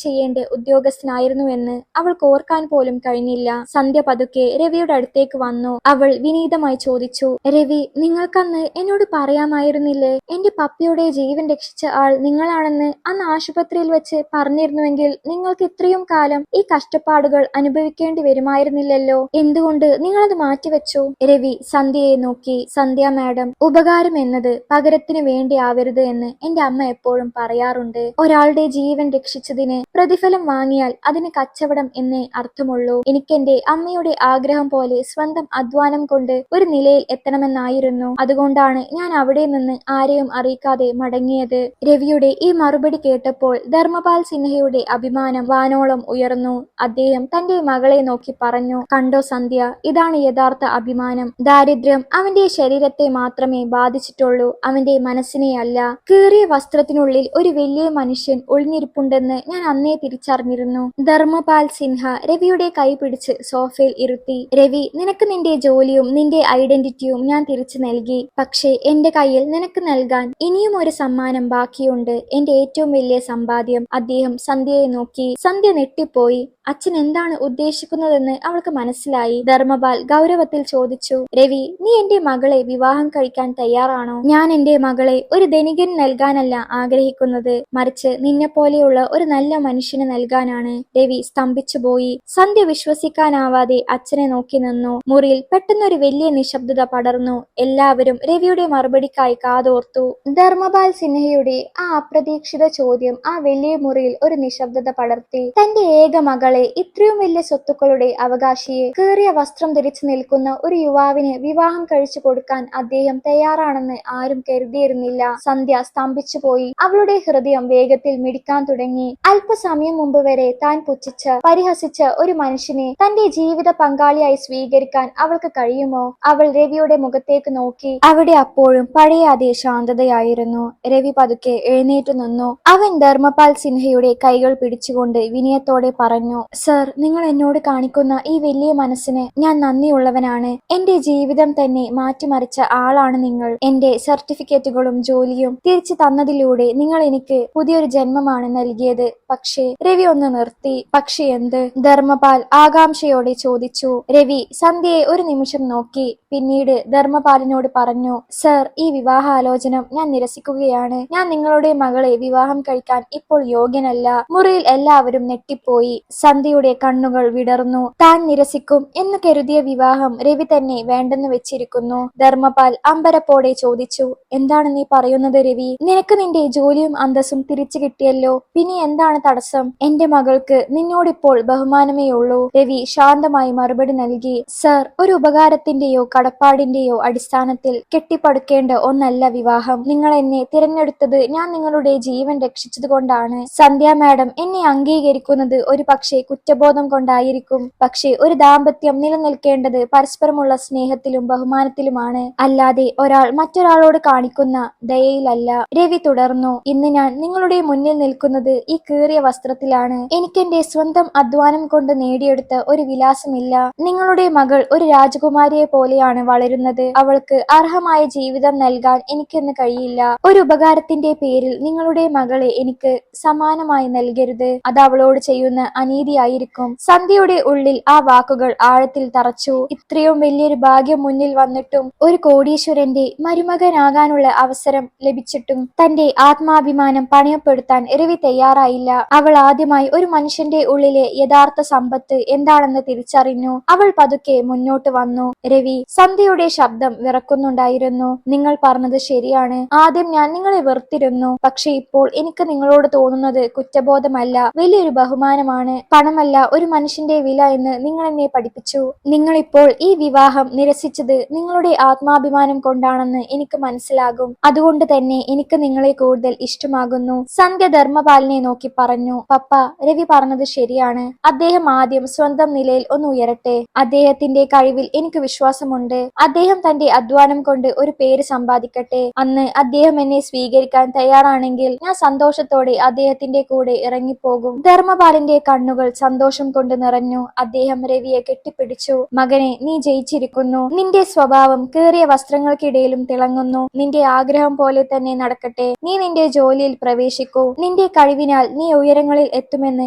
ചെയ്യേണ്ട ഉദ്യോഗസ്ഥനായിരുന്നുവെന്ന് അവൾക്ക് ഓർക്കാൻ പോലും കഴിഞ്ഞില്ല. സന്ധ്യ പതുക്കെ രവിയുടെ അടുത്തേക്ക് വന്നു. അവൾ വിനീതമായി ചോദിച്ചു, രവി, നിങ്ങൾക്കന്ന് എന്നോട് പറയാമായിരുന്നില്ലേ? എന്റെ പപ്പിയുടെ ജീവൻ രക്ഷിച്ച ആൾ നിങ്ങളാണെന്ന് അന്ന് ആശുപത്രിയിൽ വെച്ച് പറഞ്ഞിരുന്നുവെങ്കിൽ നിങ്ങൾക്ക് ഇത്രയും കാലം ഈ കഷ്ടപ്പാടുകൾ അനുഭവിക്കേണ്ടി വരുമായിരുന്നില്ലല്ലോ. എന്തുകൊണ്ട് നിങ്ങളത് മാറ്റിവെച്ചു? രവി സന്ധ്യയെ നോക്കി. സന്ധ്യ മാഡം, ഉപകാരം എന്നത് പകരത്തിന് വേണ്ടി ആവരുത് എന്ന് എന്റെ അമ്മ എപ്പോഴും പറയാറുണ്ട്. ഒരാളുടെ ജീവൻ രക്ഷിച്ചതിന് പ്രതിഫലം വാങ്ങിയാൽ അതിന് കച്ചവടം എന്നേ അർത്ഥമുള്ളൂ. എനിക്കെന്റെ അമ്മയുടെ ആഗ്രഹം പോലെ സ്വന്തം അധ്വാനം കൊണ്ട് ഒരു നിലയിൽ എത്തണമെന്നായിരുന്നു. അതുകൊണ്ടാണ് ഞാൻ അവിടെ നിന്ന് ആരെയും അറിയിക്കാതെ മടങ്ങിയത്. രവിയുടെ ഈ മറുപടി കേട്ടപ്പോൾ ധർമ്മപാൽ സിൻഹയുടെ അഭിമാനം വാനോളം ഉയർന്നു. അദ്ദേഹം തന്റെ മകളെ നോക്കി പറഞ്ഞു, കണ്ടോ സന്ധ്യ, ഇതാണ് യഥാർത്ഥ അഭിമാനം. ദാരിദ്ര്യം അവന്റെ ശരീരത്തെ മാത്രമേ ബാധിച്ചിട്ടുള്ളൂ, അവന്റെ മനസ്സിനെ അല്ല. കീറിയ വസ്ത്രത്തിനുള്ളിൽ ഒരു വലിയ മനുഷ്യൻ ഒളിഞ്ഞിരിപ്പുണ്ടെന്ന് ഞാൻ അന്നേ തിരിച്ചറിഞ്ഞിരുന്നു. ധർമ്മപാൽ സിൻഹ രവിയുടെ കൈ പിടിച്ച് സോഫയിൽ ഇരുത്തി. രവി, നിനക്ക് നിന്റെ ജോലിയും നിന്റെ ഐഡന്റിറ്റിയും ഞാൻ തിരിച്ചു നൽകി. പക്ഷേ എന്റെ കയ്യിൽ നിനക്ക് നൽകാൻ ഇനിയും ഒരു സമ്മാനം ബാക്കിയുണ്ട്, എന്റെ ഏറ്റവും വലിയ സമ്പാദ്യം. അദ്ദേഹം സന്ധ്യയെ നോക്കി. സന്ധ്യ നെട്ടിപ്പോയി. അച്ഛൻ എന്താണ് ഉദ്ദേശിക്കുന്നതെന്ന് അവൾക്ക് മനസ്സിലായി. ധർമ്മപാൽ ഗൗരവത്തിൽ ചോദിച്ചു, രവി, നീ എന്റെ മകളെ വിവാഹം കഴിക്കാൻ തയ്യാറാണോ? ഞാൻ എന്റെ മകളെ ഒരു ധനികൻ നൽകാനല്ല ആഗ്രഹിക്കുന്നത്, മറിച്ച് നിന്നെ പോലെയുള്ള ഒരു നല്ല മനുഷ്യന് നൽകാനാണ്. രവി സ്തംഭിച്ചുപോയി. സന്ധ്യ വിശ്വസിക്കാനാവാതെ അച്ഛനെ നോക്കി നിന്നു. മുറിയിൽ പെട്ടെന്നൊരു വലിയ നിശബ്ദത പടർന്നു. എല്ലാവരും രവിയുടെ മറുപടിക്കായി കാതോർത്തു. ധർമ്മപാൽ സിൻഹയുടെ ആ അപ്രതീക്ഷിത ചോദ്യം ആ വലിയ മുറിയിൽ ഒരു നിശബ്ദത പടർത്തി. തന്റെ ഏക മകളെ, ഇത്രയും വലിയ സ്വത്തുക്കളുടെ അവകാശിയെ, കീറിയ വസ്ത്രം ധരിച്ചു നിൽക്കുന്ന ഒരു യുവാവിന് വിവാഹം കഴിച്ചു കൊടുക്കാൻ അദ്ദേഹം തയ്യാറാണെന്ന് ആരും കരുതിയിരുന്നില്ല. സന്ധ്യ സ്തംഭിച്ചുപോയി. അവളുടെ ഹൃദയം വേഗത്തിൽ മിടിക്കാൻ തുടങ്ങി. അല്പസമയം മുമ്പ് വരെ താൻ പുച്ഛിച്ച് പരിഹസിച്ച ഒരു മനുഷ്യനെ തന്റെ ജീവിത പങ്കാളിയായി സ്വീകരിക്കാൻ അവൾക്ക് കഴിയുമോ? അവൾ രവിയുടെ മുഖത്തേക്ക് നോക്കി. അവിടെ അപ്പോഴും പഴയ അതേ ശാന്തതയായിരുന്നു. രവി പതുക്കെ എഴുന്നേറ്റു നിന്നു. അവൻ ധർമ്മപാൽ സിൻഹയുടെ കൈകൾ പിടിച്ചുകൊണ്ട് വിനയത്തോടെ പറഞ്ഞു, സർ, നിങ്ങൾ എന്നോട് കാണിക്കുന്ന ഈ വലിയ മനസ്സിന് ഞാൻ നന്ദിയുള്ളവനാണ്. എന്റെ ജീവിതം തന്നെ മാറ്റിമറിച്ച ആളാണ് നിങ്ങൾ. എന്റെ സർട്ടിഫിക്കറ്റുകളും ജോലിയും തിരിച്ചു തന്നതിലൂടെ നിങ്ങൾ എനിക്ക് പുതിയൊരു ജന്മമാണ് നൽകിയത്. പക്ഷേ രവി ഒന്ന് നിർത്തി. പക്ഷേ എന്ത്? ധർമ്മപാൽ ആകാംക്ഷയോടെ ചോദിച്ചു. രവി സന്ധ്യയെ ഒരു നിമിഷം നോക്കി. പിന്നീട് ധർമ്മപാലിനോട് പറഞ്ഞു, സർ, ഈ വിവാഹാലോചന ഞാൻ നിരസിക്കുകയാണ്. ഞാൻ നിങ്ങളുടെ മകളെ വിവാഹം കഴിക്കാൻ ഇപ്പോൾ യോഗ്യനല്ല. മുറിയിൽ എല്ലാവരും നെട്ടിപ്പോയി. സന്ധ്യയുടെ കണ്ണുകൾ വിടർന്നു. താൻ നിരസിക്കും എന്ന് കരുതിയ വിവാഹം രവി തന്നെ വേണ്ടെന്ന് വെച്ചിരിക്കുന്നു. ധർമ്മപാൽ അമ്പരപ്പോടെ ചോദിച്ചു, എന്താണ് നീ പറയുന്നത് രവി? നിനക്ക് നിന്റെ ജോലിയും അന്തസ്സും തിരിച്ചു കിട്ടിയല്ലോ, പിന്നെ എന്താണ് തടസ്സം? എന്റെ മകൾക്ക് നിന്നോടിപ്പോൾ ബഹുമാനമേ ഉള്ളൂ. രവി ശാന്തമായി മറുപടി നൽകി, സർ, ഒരു ഉപകാരത്തിന്റെയോ കടപ്പാടിന്റെയോ അടിസ്ഥാനത്തിൽ കെട്ടിപ്പടുക്കേണ്ട ഒന്നല്ല വിവാഹം. നിങ്ങൾ എന്നെ തിരഞ്ഞെടുത്തത് ഞാൻ നിങ്ങളുടെ ജീവൻ രക്ഷിച്ചതുകൊണ്ടാണ്. സന്ധ്യ മാഡം എന്നെ അംഗീകരിക്കുന്നത് ഒരു പക്ഷേ കുറ്റബോധം കൊണ്ടായിരിക്കും. പക്ഷേ ഒരു ദാമ്പത്യം നിലനിൽക്കേണ്ടത് പരസ്പരമുള്ള സ്നേഹത്തിലും ബഹുമാനത്തിലുമാണ്, അല്ലാതെ ഒരാൾ മറ്റൊരാളോട് കാണിക്കുന്ന ദയയിലല്ല. രവി തുടർന്നു, ഇന്ന് ഞാൻ നിങ്ങളുടെ മുന്നിൽ നിൽക്കുന്നത് ഈ കീറിയ വസ്ത്രത്തിലാണ്. എനിക്കെന്റെ സ്വന്തം അധ്വാനം കൊണ്ട് നേടിയെടുത്ത ഒരു വിലാസമില്ല. നിങ്ങളുടെ മകൾ ഒരു രാജകുമാരിയെ പോലെയാണ് വളരുന്നത്. അവൾക്ക് അർഹമായ ജീവിതം നൽകാൻ എനിക്കിന്ന് കഴിയില്ല. ഒരു ഉപകാരത്തിന്റെ പേരിൽ നിങ്ങളുടെ മകളെ എനിക്ക് സമാനമായി നൽകരുത്. അത് അവളോട് ചെയ്യുന്ന അനീതിയായിരിക്കും. സന്ധ്യയുടെ ഉള്ളിൽ ആ വാക്കുകൾ ആഴത്തിൽ തറച്ചു. ഇത്രയും വലിയൊരു ഭാഗ്യം മുന്നിൽ വന്നിട്ടും, ഒരു കോടീശ്വരന്റെ മരുമകനാകാനുള്ള അവസരം ലഭിച്ചിട്ടും തന്റെ ആത്മാഭിമാനം പണയപ്പെടുത്താൻ രവി തയ്യാറായില്ല. അവൾ ആദ്യമായി ഒരു മനുഷ്യന്റെ ഉള്ളിലെ യഥാർത്ഥ സമ്പത്ത് എന്താണെന്ന് തിരിച്ചറിഞ്ഞു. അവൾ പതുക്കെ മുന്നോട്ട് വന്നു. രവി, സന്ധ്യയുടെ ശബ്ദം വിറക്കുന്നുണ്ടായിരുന്നു. നിങ്ങൾ പറഞ്ഞത് ശരിയാണ്. ആദ്യം ഞാൻ നിങ്ങളെ വെറുത്തിരുന്നു. പക്ഷെ ഇപ്പോൾ എനിക്ക് നിങ്ങളോട് തോന്നുന്നത് കുറ്റബോധമല്ല, വലിയൊരു ബഹുമാനമാണ്. പണമല്ല ഒരു മനുഷ്യന്റെ വില എന്ന് നിങ്ങൾ എന്നെ പഠിപ്പിച്ചു. നിങ്ങളിപ്പോൾ ഈ വിവാഹം നിരസിച്ചത് നിങ്ങളുടെ ആത്മാഭിമാനം കൊണ്ടാണെന്ന് എനിക്ക് മനസ്സിലാകും. അതുകൊണ്ട് തന്നെ എനിക്ക് നിങ്ങളെ കൂടുതൽ ഇഷ്ടമാകുന്നു. സന്ധ്യ ധർമ്മപാലിനെ നോക്കി പറഞ്ഞു. പപ്പ, രവി പറഞ്ഞത് ശരിയാണ്. അദ്ദേഹം ആദ്യം സ്വന്തം നിലയിൽ ഒന്ന് ഉയരട്ടെ. അദ്ദേഹത്തിന്റെ കഴിവിൽ എനിക്ക് വിശ്വാസമുണ്ട്. അദ്ദേഹം തന്റെ അധ്വാനം കൊണ്ട് ഒരു പേര് സമ്പാദിക്കട്ടെ. അന്ന് അദ്ദേഹം എന്നെ സ്വീകരിക്കാൻ തയ്യാറാണെങ്കിൽ ഞാൻ സന്തോഷത്തോടെ അദ്ദേഹത്തിന്റെ കൂടെ ഇറങ്ങിപ്പോകും. ധർമ്മപാലിന്റെ കണ്ണുകൾ സന്തോഷം കൊണ്ട് നിറഞ്ഞു. അദ്ദേഹം രവിയെ കെട്ടിപ്പിടിച്ചു. മകനെ, നീ ജയിച്ചിരിക്കുന്നു. നിന്റെ സ്വഭാവം കീറിയ വസ്ത്രങ്ങൾക്കിടയിലും തിളങ്ങുന്നു. നിന്റെ ആഗ്രഹം പോലെ തന്നെ നടക്കട്ടെ. നീ നിന്റെ ജോലിയിൽ പ്രവേശിക്കൂ. നിന്റെ കഴിവിനാൽ നീ ഉയരങ്ങളിൽ എത്തുമെന്ന്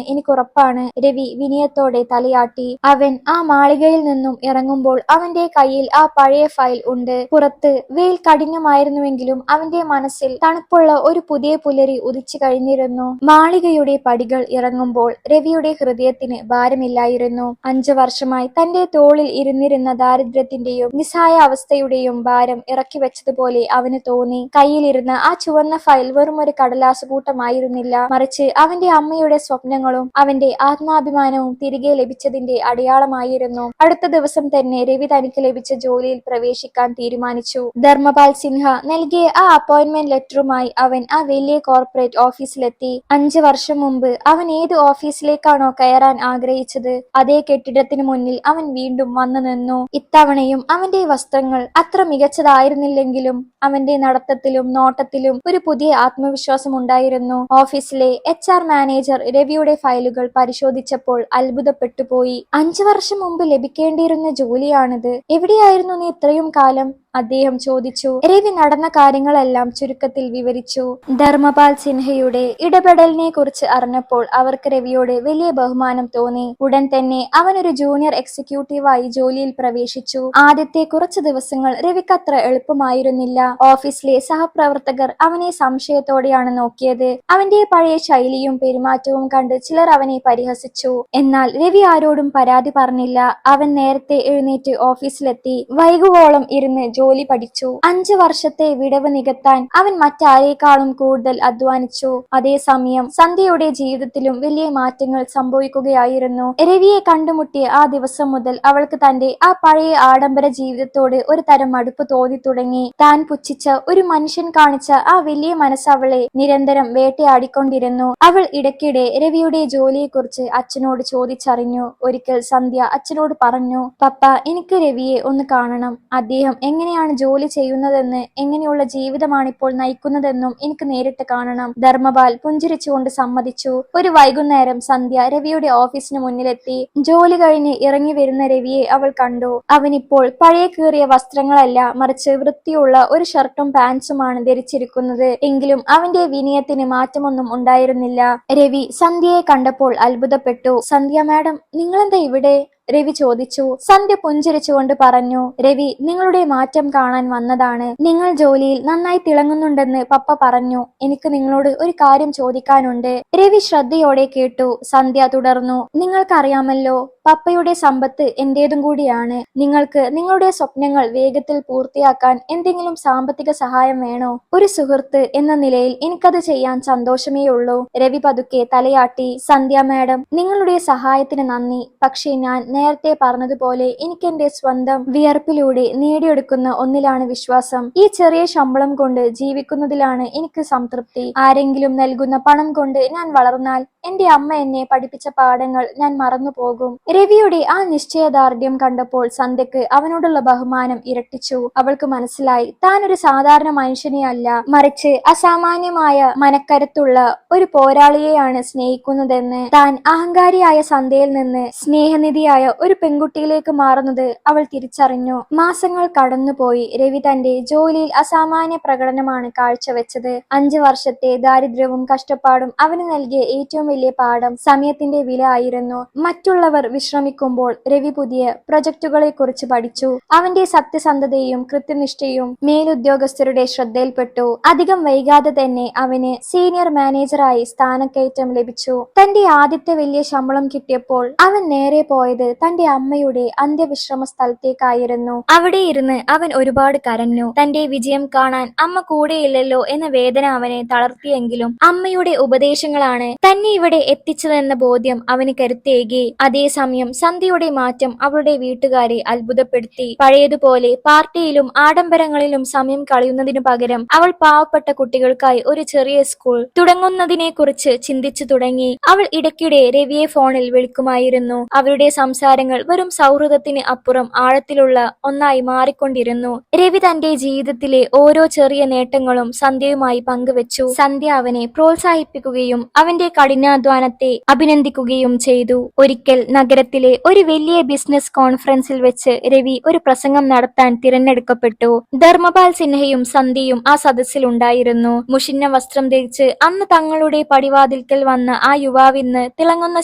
എനിക്കുറപ്പാണ്. രവി വിനയത്തോടെ തലയാട്ടി. അവൻ ആ മാളികയിൽ നിന്നും ഇറങ്ങുമ്പോൾ അവന്റെ കയ്യിൽ ആ പഴയ ഫയൽ ഉണ്ട്. പുറത്ത് വെയിൽ കഠിനമായിരുന്നുവെങ്കിലും അവന്റെ മനസ്സിൽ തണുപ്പുള്ള ഒരു പുതിയ പുലരി ഉദിച്ചു കഴിഞ്ഞിരുന്നു. മാളികയുടെ പടികൾ ഇറങ്ങുമ്പോൾ രവിയുടെ ഹൃദയത്തിന് ഭാരമില്ലായിരുന്നു. 5 വർഷമായി തന്റെ തോളിൽ ഇരുന്നിരുന്ന ദാരിദ്ര്യത്തിന്റെയും നിസ്സഹായ അവസ്ഥയുടെയും ഭാരം ഇറക്കി വെച്ചതുപോലെ അവന് തോന്നി. കയ്യിലിരുന്ന ആ ചുവന്ന ഫയൽ വെറും ഒരു കടലാസ് കൂട്ടമായിരുന്നില്ല, മറിച്ച് അവന്റെ അമ്മയുടെ സ്വപ്നങ്ങളും അവന്റെ ആത്മാഭിമാനവും തിരികെ ലഭിച്ചതിന്റെ അടയാളമായിരുന്നു. അടുത്ത ദിവസം തന്നെ രവി തനിക്ക് ലഭിച്ച ജോലിയിൽ പ്രവേശിക്കാൻ തീരുമാനിച്ചു. ധർമ്മപാൽ സിൻഹ നൽകിയ ആ അപ്പോയിന്റ്മെന്റ് ലെറ്ററുമായി അവൻ ആ വലിയ കോർപ്പറേറ്റ് ഓഫീസിലെത്തി. 5 വർഷം മുമ്പ് അവൻ ഏത് ഓഫീസിലേക്കാണോ കയറാൻ ആഗ്രഹിച്ചത്, അതേ കെട്ടിടത്തിന് മുന്നിൽ അവൻ വീണ്ടും വന്നു നിന്നു. ഇത്തവണയും അവന്റെ വസ്ത്രങ്ങൾ അത്ര മികച്ചതായിരുന്നില്ലെങ്കിലും അവന്റെ നടത്തത്തിലും നോട്ടത്തിലും ഒരു പുതിയ ആത്മവിശ്വാസം ഉണ്ടായിരുന്നു. ഓഫീസിലെ HR മാനേജർ രവിയുടെ ഫയലുകൾ പരിശോധിച്ചപ്പോൾ അത്ഭുതപ്പെട്ടുപോയി. 5 വർഷം മുമ്പ് ലഭിക്കേണ്ടിയിരുന്ന ജോലിയാണിത്. എവിടെയായിരുന്നു നീ ഇത്രയും കാലം? അദ്ദേഹം ചോദിച്ചു. രവി നടന്ന കാര്യങ്ങളെല്ലാം ചുരുക്കത്തിൽ വിവരിച്ചു. ധർമ്മപാൽ സിൻഹയുടെ ഇടപെടലിനെ കുറിച്ച് അറിഞ്ഞപ്പോൾ അവർക്ക് രവിയോട് വലിയ ബഹുമാനം തോന്നി. ഉടൻ തന്നെ അവൻ ഒരു ജൂനിയർ എക്സിക്യൂട്ടീവായി ജോലിയിൽ പ്രവേശിച്ചു. ആദ്യത്തെ കുറച്ച് ദിവസങ്ങൾ രവിക്ക് അത്ര എളുപ്പമായിരുന്നില്ല. ഓഫീസിലെ സഹപ്രവർത്തകർ അവനെ സംശയത്തോടെയാണ് നോക്കിയത്. അവന്റെ പഴയ ശൈലിയും പെരുമാറ്റവും കണ്ട് ചിലർ അവനെ പരിഹസിച്ചു. എന്നാൽ രവി ആരോടും പരാതി പറഞ്ഞില്ല. അവൻ നേരത്തെ എഴുന്നേറ്റ് ഓഫീസിലെത്തി വൈകുവോളം ഇരുന്ന് ജോലി പഠിച്ചു. 5 വർഷത്തെ വിടവ് നികത്താൻ അവൻ മറ്റാരേക്കാളും കൂടുതൽ അധ്വാനിച്ചു. അതേസമയം സന്ധ്യയുടെ ജീവിതത്തിലും വലിയ മാറ്റങ്ങൾ സംഭവിക്കുകയായിരുന്നു. രവിയെ കണ്ടുമുട്ടിയ ആ ദിവസം മുതൽ അവൾക്ക് തന്റെ ആ പഴയ ആഡംബര ജീവിതത്തോട് ഒരു തരം മടുപ്പ് തോന്നി തുടങ്ങി. താൻ പുച്ഛിച്ച ഒരു മനുഷ്യൻ കാണിച്ച ആ വലിയ മനസ്സ് അവളെ നിരന്തരം വേട്ടയാടിക്കൊണ്ടിരുന്നു. അവൾ ഇടയ്ക്കിടെ രവിയുടെ ജോലിയെക്കുറിച്ച് അച്ഛനോട് ചോദിച്ചറിഞ്ഞു. ഒരിക്കൽ സന്ധ്യ അച്ഛനോട് പറഞ്ഞു, പപ്പ, എനിക്ക് രവിയെ ഒന്ന് കാണണം. അദ്ദേഹം എങ്ങനെയാണ് ജോലി ചെയ്യുന്നതെന്ന്, എങ്ങനെയുള്ള ജീവിതമാണിപ്പോൾ നയിക്കുന്നതെന്നും എനിക്ക് നേരിട്ട് കാണണം. ധർമ്മപാൽ പുഞ്ചിരിച്ചുകൊണ്ട് സമ്മതിച്ചു. ഒരു വൈകുന്നേരം സന്ധ്യ രവിയുടെ ഓഫീസിന് മുന്നിലെത്തി. ജോലി കഴിഞ്ഞ് ഇറങ്ങി വരുന്ന രവിയെ അവൾ കണ്ടു. അവനിപ്പോൾ പഴയ കീറിയ വസ്ത്രങ്ങളല്ല, മറിച്ച് വൃത്തിയുള്ള ഒരു ഷർട്ടും പാൻസുമാണ് ധരിച്ചിരിക്കുന്നത്. എങ്കിലും അവന്റെ വിനയത്തിന് മാറ്റമൊന്നും ഉണ്ടായിരുന്നില്ല. രവി സന്ധ്യയെ കണ്ടപ്പോൾ അത്ഭുതപ്പെട്ടു. സന്ധ്യ മാഡം, നിങ്ങളെന്താ ഇവിടെ? രവി ചോദിച്ചു. സന്ധ്യ പുഞ്ചിരിച്ചുകൊണ്ട് പറഞ്ഞു, രവി, നിങ്ങളുടെ മാറ്റം കാണാൻ വന്നതാണ്. നിങ്ങൾ ജോലിയിൽ നന്നായി തിളങ്ങുന്നുണ്ടെന്ന് പപ്പ പറഞ്ഞു. എനിക്ക് നിങ്ങളോട് ഒരു കാര്യം ചോദിക്കാനുണ്ട്. രവി ശ്രദ്ധയോടെ കേട്ടു. സന്ധ്യ തുടർന്നു, നിങ്ങൾക്കറിയാമല്ലോ, പപ്പയുടെ സമ്പത്ത് എന്റേതും കൂടിയാണ്. നിങ്ങൾക്ക് നിങ്ങളുടെ സ്വപ്നങ്ങൾ വേഗത്തിൽ പൂർത്തിയാക്കാൻ എന്തെങ്കിലും സാമ്പത്തിക സഹായം വേണോ? ഒരു സുഹൃത്ത് എന്ന നിലയിൽ എനിക്കത് ചെയ്യാൻ സന്തോഷമേ ഉള്ളൂ. രവി പതുക്കെ തലയാട്ടി. സന്ധ്യ മാഡം, നിങ്ങളുടെ സഹായത്തിന് നന്ദി. പക്ഷേ ഞാൻ നേരത്തെ പറഞ്ഞതുപോലെ എനിക്ക് എന്റെ സ്വന്തം വിയർപ്പിലൂടെ നേടിയെടുക്കുന്ന ഒന്നിലാണ് വിശ്വാസം. ഈ ചെറിയ ശമ്പളം കൊണ്ട് ജീവിക്കുന്നതിലാണ് എനിക്ക് സംതൃപ്തി. ആരെങ്കിലും നൽകുന്ന പണം കൊണ്ട് ഞാൻ വളർന്നാൽ എന്റെ അമ്മ എന്നെ പഠിപ്പിച്ച പാഠങ്ങൾ ഞാൻ മറന്നുപോകും. രവിയുടെ ആ നിശ്ചയദാർഢ്യം കണ്ടപ്പോൾ സന്ധ്യക്ക് അവനോടുള്ള ബഹുമാനം ഇരട്ടിച്ചു. അവൾക്ക് മനസ്സിലായി, താൻ ഒരു സാധാരണ മനുഷ്യനെയല്ല, മറിച്ച് അസാമാന്യമായ മനക്കരുത്തുള്ള ഒരു പോരാളിയെയാണ് സ്നേഹിക്കുന്നതെന്ന്. താൻ അഹങ്കാരിയായ സന്ധ്യയിൽ നിന്ന് സ്നേഹനിധിയായ ഒരു പെൺകുട്ടിയിലേക്ക് മാറുന്നത് അവൾ തിരിച്ചറിഞ്ഞു. മാസങ്ങൾ കടന്നുപോയി. രവി തന്റെ ജോലിയിൽ അസാമാന്യ പ്രകടനമാണ് കാഴ്ചവെച്ചത്. 5 വർഷത്തെ ദാരിദ്ര്യവും കഷ്ടപ്പാടും അവന് നൽകിയ ഏറ്റവും വലിയ പാഠം സമയത്തിന്റെ വില ആയിരുന്നു. മറ്റുള്ളവർ വിശ്രമിക്കുമ്പോൾ രവി പുതിയ പ്രൊജക്ടുകളെ കുറിച്ച് പഠിച്ചു. അവന്റെ സത്യസന്ധതയും കൃത്യനിഷ്ഠയും മേലുദ്യോഗസ്ഥരുടെ ശ്രദ്ധയിൽപ്പെട്ടു. അധികം വൈകാതെ തന്നെ അവന് സീനിയർ മാനേജറായി സ്ഥാനക്കയറ്റം ലഭിച്ചു. തന്റെ ആദ്യത്തെ വലിയ ശമ്പളം കിട്ടിയപ്പോൾ അവൻ നേരെ പോയത് തന്റെ അമ്മയുടെ അന്ത്യവിശ്രമ സ്ഥലത്തേക്കായിരുന്നു. അവിടെ ഇരുന്ന് അവൻ ഒരുപാട് കരഞ്ഞു. തന്റെ വിജയം കാണാൻ അമ്മ കൂടെയില്ലല്ലോ എന്ന വേദന അവനെ തളർത്തിയെങ്കിലും അമ്മയുടെ ഉപദേശങ്ങളാണ് തന്നെ ഇവിടെ എത്തിച്ചതെന്ന ബോധ്യം അവന് കരുത്തേകി. അതേസമയം സന്ധ്യയുടെ മാറ്റം അവളുടെ വീട്ടുകാരെ അത്ഭുതപ്പെടുത്തി. പഴയതുപോലെ പാർട്ടിയിലും ആഡംബരങ്ങളിലും സമയം കളയുന്നതിനു പകരം അവൾ പാവപ്പെട്ട കുട്ടികൾക്കായി ഒരു ചെറിയ സ്കൂൾ തുടങ്ങുന്നതിനെ കുറിച്ച് ചിന്തിച്ചു തുടങ്ങി. അവൾ ഇടയ്ക്കിടെ രവിയെ ഫോണിൽ വിളിക്കുമായിരുന്നു. അവരുടെ സംസാരങ്ങൾ വെറും സൗഹൃദത്തിന് അപ്പുറം ആഴത്തിലുള്ള ഒന്നായി മാറിക്കൊണ്ടിരുന്നു. രവി തന്റെ ജീവിതത്തിലെ ഓരോ ചെറിയ നേട്ടങ്ങളും സന്ധ്യയുമായി പങ്കുവച്ചു. സന്ധ്യ അവനെ പ്രോത്സാഹിപ്പിക്കുകയും അവന്റെ കഠിനാധ്വാനത്തെ അഭിനന്ദിക്കുകയും ചെയ്തു. ഒരിക്കൽ നഗരത്തിലെ ഒരു വലിയ ബിസിനസ് കോൺഫറൻസിൽ വെച്ച് രവി ഒരു പ്രസംഗം നടത്താൻ തിരഞ്ഞെടുക്കപ്പെട്ടു. ധർമ്മപാൽ സിൻഹയും സന്ധ്യയും ആ സദസ്സിലുണ്ടായിരുന്നു. മുഷിഞ്ഞ വസ്ത്രം ധരിച്ച് അന്ന് തങ്ങളുടെ പടിവാതിൽക്കൽ വന്ന ആ യുവാവിന്ന് തിളങ്ങുന്ന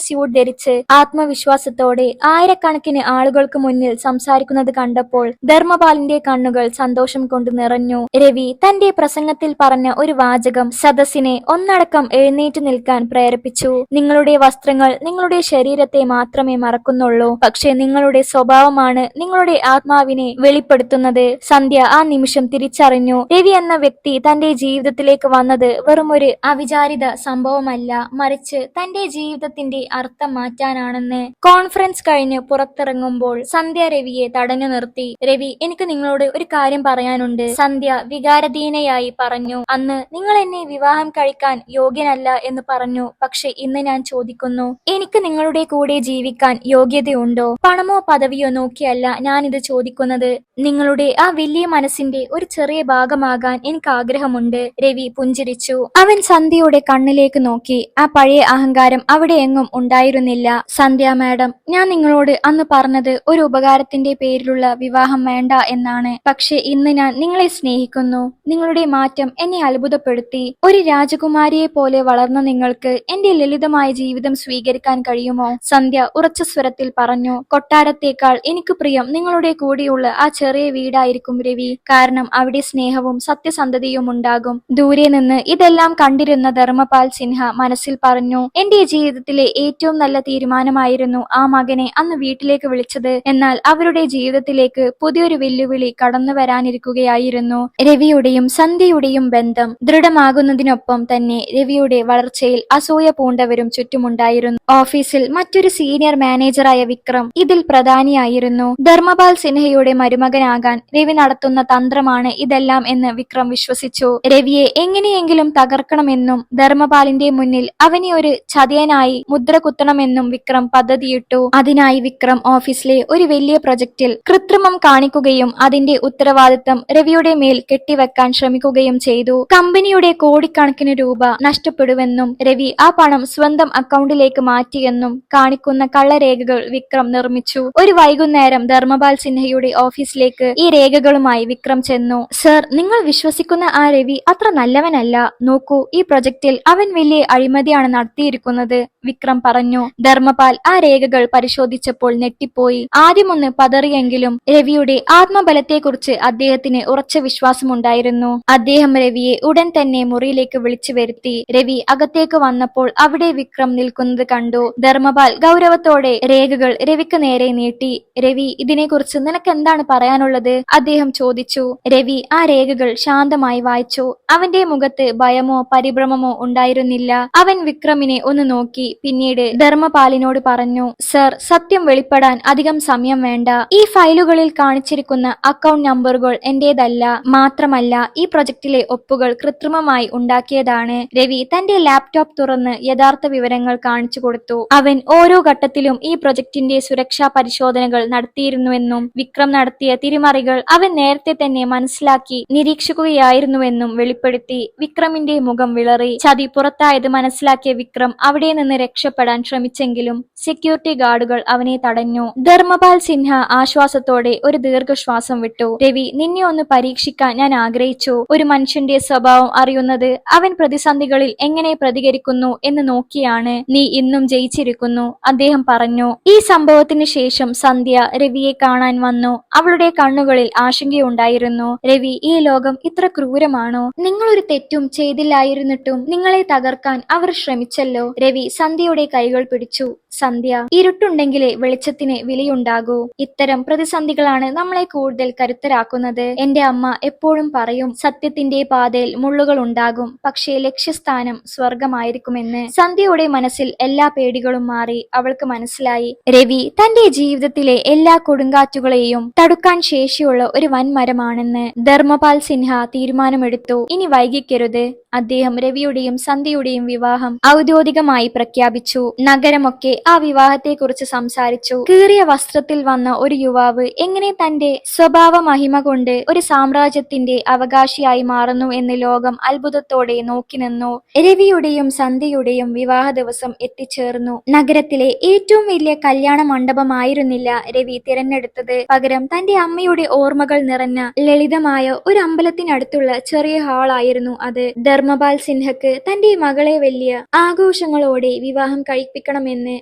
സ്യൂട്ട് ധരിച്ച് ആത്മവിശ്വാസത്തോടെ ആയിരക്കണക്കിന് ആളുകൾക്ക് മുന്നിൽ സംസാരിക്കുന്നത് കണ്ടപ്പോൾ ധർമ്മപാലിന്റെ കണ്ണുകൾ സന്തോഷം കൊണ്ട് നിറഞ്ഞു. രവി തന്റെ പ്രസംഗത്തിൽ പറഞ്ഞ ഒരു വാചകം സദസ്സിനെ ഒന്നടക്കം എഴുന്നേറ്റ് നിൽക്കാൻ പ്രേരിപ്പിച്ചു. നിങ്ങളുടെ വസ്ത്രങ്ങൾ നിങ്ങളുടെ ശരീരത്തെ മാത്രമേ മറക്കുന്നുള്ളൂ, പക്ഷെ നിങ്ങളുടെ സ്വഭാവമാണ് നിങ്ങളുടെ ആത്മാവിനെ വെളിപ്പെടുത്തുന്നത്. സന്ധ്യ ആ നിമിഷം തിരിച്ചറിഞ്ഞു. രവി എന്ന വ്യക്തി തന്റെ ജീവിതത്തിലേക്ക് വന്നത് വെറും ഒരു അവിചാരിത സംഭവമല്ല, മറിച്ച് തന്റെ ജീവിതത്തിന്റെ അർത്ഥം മാറ്റാനാണെന്ന്. കോൺഫറൻസ് കഴിഞ്ഞ് പുറത്തിറങ്ങുമ്പോൾ സന്ധ്യ രവിയെ തടഞ്ഞു നിർത്തി. രവി, എനിക്ക് നിങ്ങളോട് ഒരു കാര്യം പറയാനുണ്ട്, സന്ധ്യ വികാരധീനയായി പറഞ്ഞു. അന്ന് നിങ്ങൾ എന്നെ വിവാഹം കഴിക്കാൻ യോഗ്യനല്ല എന്ന് പറഞ്ഞു. പക്ഷെ ഇന്ന് ഞാൻ ചോദിക്കുന്നു, എനിക്ക് നിങ്ങളുടെ കൂടെ ജീവിക്കാൻ യോഗ്യതയുണ്ടോ? പണമോ പദവിയോ നോക്കിയല്ല ഞാനിത് ചോദിക്കുന്നത്. നിങ്ങളുടെ ആ വലിയ മനസ്സിന്റെ ഒരു ചെറിയ ഭാഗമാകാൻ എനിക്ക് ആഗ്രഹമുണ്ട്. രവി പുഞ്ചിരിച്ചു. അവൻ സന്ധ്യയുടെ കണ്ണിലേക്ക് നോക്കി. ആ പഴയ അഹങ്കാരം അവിടെ എങ്ങും ഉണ്ടായിരുന്നില്ല. സന്ധ്യ മാഡം, ഞാൻ നിങ്ങളോട് അന്ന് പറഞ്ഞത് ഒരു ഉപകാരത്തിന്റെ പേരിലുള്ള വിവാഹം വേണ്ട എന്നാണ്. പക്ഷെ ഇന്ന് ഞാൻ നിങ്ങളെ സ്നേഹിക്കുന്നു. നിങ്ങളുടെ മാറ്റം എന്നെ അത്ഭുതപ്പെടുത്തി. ഒരു രാജകുമാരിയെ പോലെ വളർന്ന നിങ്ങൾക്ക് എന്റെ ലളിതമായ ജീവിതം സ്വീകരിക്കാൻ കഴിയുമോ? സന്ധ്യ ഉറച്ച സ്വരത്തിൽ പറഞ്ഞു. കൊട്ടാരത്തേക്കാൾ എനിക്ക് പ്രിയം നിങ്ങളുടെ കൂടെയുള്ള ആ ചെറിയ വീടായിരിക്കും രവി. കാരണം അവിടെ സ്നേഹവും സത്യസന്ധതയും ഉണ്ടാകും. ദൂരെ നിന്ന് ഇതെല്ലാം കണ്ടിരുന്ന ധർമ്മപാൽ സിൻഹ മനസ്സിൽ പറഞ്ഞു, എന്റെ ജീവിതത്തിലെ ഏറ്റവും നല്ല തീരുമാനമായിരുന്നു ആ മകനെ അന്ന് വീട്ടിലേക്ക് വിളിച്ചത്. എന്നാൽ അവരുടെ ജീവിതത്തിലേക്ക് പുതിയൊരു വെല്ലുവിളി കടന്നു വരാനിരിക്കുകയായിരുന്നു. രവിയുടെയും സന്ധ്യയുടെയും ബന്ധം ദൃഢമാകുന്നതിനൊപ്പം തന്നെ രവിയുടെ വളർച്ചയിൽ അസൂയ പൂണ്ടവരും ചുറ്റുമുണ്ടായിരുന്നു. ഓഫീസിൽ മറ്റൊരു സീനിയർ മാനേജറായ വിക്രം ഇതിൽ പ്രധാനിയായിരുന്നു. ധർമ്മപാൽ സിൻഹയുടെ മരുമകനാകാൻ രവി നടത്തുന്ന തന്ത്രമാണ് ഇതെല്ലാം എന്ന് വിക്രം വിശ്വസിച്ചു. രവിയെ എങ്ങനെയെങ്കിലും തകർക്കണമെന്നും ധർമ്മപാലിന്റെ മുന്നിൽ അവനെ ഒരു ചതിയനായി മുദ്ര കുത്തണമെന്നും വിക്രം പദ്ധതിയിട്ടു. അതിനായി വിക്രം ഓഫീസിലെ ഒരു വലിയ പ്രൊജക്റ്റിൽ കൃത്രിമം കാണിക്കുകയും അതിന്റെ ഉത്തരവാദിത്തം രവിയുടെ മേൽ കെട്ടിവെക്കാൻ ശ്രമിക്കുകയും ചെയ്തു. കമ്പനിയുടെ കോടിക്കണക്കിന് രൂപ നഷ്ടപ്പെടുമെന്നും രവി ആ പണം സ്വന്തം അക്കൗണ്ടിലേക്ക് മാറ്റിയെന്നും കാണിക്കുന്ന കള്ളരേഖകൾ വിക്രം നിർമ്മിച്ചു. ഒരു വൈകുന്നേരം ധർമ്മപാൽ സിൻഹയുടെ ഓഫീസിലേക്ക് ഈ രേഖകളുമായി വിക്രം ചെന്നു. സർ, നിങ്ങൾ വിശ്വസിക്കുന്ന ആ രവി അത്ര നല്ലവനല്ല. നോക്കൂ, ഈ പ്രൊജക്റ്റിൽ അവൻ വലിയ അഴിമതിയാണ് നടത്തിയിരിക്കുന്നത്, വിക്രം പറഞ്ഞു. ധർമ്മപാൽ ആ രേഖകൾ പരിശോധിച്ചപ്പോൾ ഞെട്ടിപ്പോയി. ആദ്യമൊന്ന് പതറിയെങ്കിലും രവിയുടെ ആത്മബലത്തെക്കുറിച്ച് അദ്ദേഹത്തിന് ഉറച്ച വിശ്വാസമുണ്ടായിരുന്നു. അദ്ദേഹം രവിയെ ഉടൻ തന്നെ മുറിയിലേക്ക് വിളിച്ചു വരുത്തി. രവി അകത്തേക്ക് വന്നപ്പോൾ അവിടെ വിക്രം നിൽക്കുന്നത് കണ്ടു. ധർമ്മപാൽ ഗൗരവത്തോടെ രേഖകൾ രവിക്ക് നേരെ നീട്ടി. രവി, ഇതിനെക്കുറിച്ച് നിനക്ക് എന്താണ് പറയാനുള്ളത്? അദ്ദേഹം ചോദിച്ചു. രവി ആ രേഖകൾ ശാന്തമായി വായിച്ചു. അവന്റെ മുഖത്ത് ഭയമോ പരിഭ്രമമോ ഉണ്ടായിരുന്നില്ല. അവൻ വിക്രമിനെ ഒന്ന് നോക്കി. പിന്നീട് ധർമ്മപാലിനോട് പറഞ്ഞു, സർ, സത്യം വെളിപ്പെടാൻ അധികം സമയം വേണ്ട. ഈ ഫയലുകളിൽ കാണിച്ചിരിക്കുന്ന അക്കൗണ്ട് നമ്പറുകൾ എന്റേതല്ല. മാത്രമല്ല ഈ പ്രൊജക്റ്റിലെ ഒപ്പുകൾ കൃത്രിമമായി ഉണ്ടാക്കിയതാണ്. രവി തന്റെ ലാപ്ടോപ്പ് തുറന്ന് യഥാർത്ഥ വിവരങ്ങൾ കാണിച്ചു കൊടുത്തു. അവൻ ഓരോ ഘട്ടത്തിലും ഈ പ്രൊജക്ടിന്റെ സുരക്ഷാ പരിശോധനകൾ നടത്തിയിരുന്നുവെന്നും വിക്രം നടത്തിയ തിരിമറികൾ അവൻ നേരത്തെ തന്നെ മനസ്സിലാക്കി നിരീക്ഷിക്കുകയായിരുന്നുവെന്നും വെളിപ്പെടുത്തി. വിക്രമിന്റെ മുഖം വിളറി. ചതി പുറത്തായത് മനസ്സിലാക്കിയ വിക്രം അവിടെ നിന്ന് രക്ഷപ്പെടാൻ ശ്രമിച്ചെങ്കിലും സെക്യൂരിറ്റി ഗാർഡുകൾ അവനെ തടഞ്ഞു. ധർമ്മപാൽ സിൻഹ ആശ്വാസത്തോടെ ഒരു ദീർഘശ്വാസം വിട്ടു. രവി, നിന്നെ ഒന്ന് പരീക്ഷിക്കാൻ ഞാൻ ആഗ്രഹിച്ചു. ഒരു മനുഷ്യന്റെ സ്വഭാവം അറിയുന്നത് അവൻ പ്രതിസന്ധികളിൽ എങ്ങനെ പ്രതികരിക്കുന്നു എന്ന് നോക്കിയാണ്. നീ ഇന്നും ജയിച്ചിരിക്കുന്നു, അദ്ദേഹം പറഞ്ഞു. ഈ സംഭവത്തിന് ശേഷം സന്ധ്യ രവിയെ കാണാൻ വന്നു. അവളുടെ കണ്ണുകളിൽ ആശങ്കയുണ്ടായിരുന്നു. രവി, ഈ ലോകം ഇത്ര ക്രൂരമാണോ? നിങ്ങളൊരു തെറ്റും ചെയ്തില്ലായിരുന്നിട്ടും നിങ്ങളെ തകർക്കാൻ അവർ ശ്രമിച്ചല്ലോ. രവി സന്ധ്യയുടെ കൈകൾ പിടിച്ചു. സന്ധ്യ, ഇരുട്ടുണ്ടെങ്കിൽ ഉണ്ടെങ്കിലേ വെളിച്ചത്തിന് വിലയുണ്ടാകൂ. ഇത്തരം പ്രതിസന്ധികളാണ് നമ്മളെ കൂടുതൽ കരുത്തരാക്കുന്നത്. എന്റെ അമ്മ എപ്പോഴും പറയും, സത്യത്തിന്റെ പാതയിൽ മുള്ളുകൾ ഉണ്ടാകും, പക്ഷേ ലക്ഷ്യസ്ഥാനം സ്വർഗമായിരിക്കുമെന്ന്. സന്ധ്യയുടെ മനസ്സിൽ എല്ലാ പേടികളും മാറി. അവൾക്ക് മനസ്സിലായി, രവി തന്റെ ജീവിതത്തിലെ എല്ലാ കൊടുങ്കാറ്റുകളെയും തടുക്കാൻ ശേഷിയുള്ള ഒരു വൻമരമാണെന്ന്. ധർമ്മപാൽ സിൻഹ തീരുമാനമെടുത്തു, ഇനി വൈകിക്കരുത്. അദ്ദേഹം രവിയുടെയും സന്ധ്യയുടെയും വിവാഹം ഔദ്യോഗികമായി പ്രഖ്യാപിച്ചു. നഗരമൊക്കെ ആ വിവാഹത്തെക്കുറിച്ച് സംസാരിച്ചു. കീറിയ വസ്ത്രത്തിൽ വന്ന ഒരു യുവാവ് എങ്ങനെ തന്റെ സ്വഭാവ മഹിമ കൊണ്ട് ഒരു സാമ്രാജ്യത്തിന്റെ അവകാശിയായി മാറുന്നു എന്ന് ലോകം അത്ഭുതത്തോടെ നോക്കി നിന്നു. രവിയുടെയും സന്ധ്യയുടെയും വിവാഹ ദിവസം എത്തിച്ചേർന്നു. നഗരത്തിലെ ഏറ്റവും വലിയ കല്യാണ മണ്ഡപമായിരുന്നില്ല രവി തിരഞ്ഞെടുത്തത്. പകരം തന്റെ അമ്മയുടെ ഓർമ്മകൾ നിറഞ്ഞ ലളിതമായ ഒരു അമ്പലത്തിനടുത്തുള്ള ചെറിയ ഹാളായിരുന്നു അത്. ധർമ്മപാൽ സിൻഹക്ക് തന്റെ മകളെ വലിയ ആഘോഷങ്ങളോടെ വിവാഹം കഴിപ്പിക്കണമെന്ന്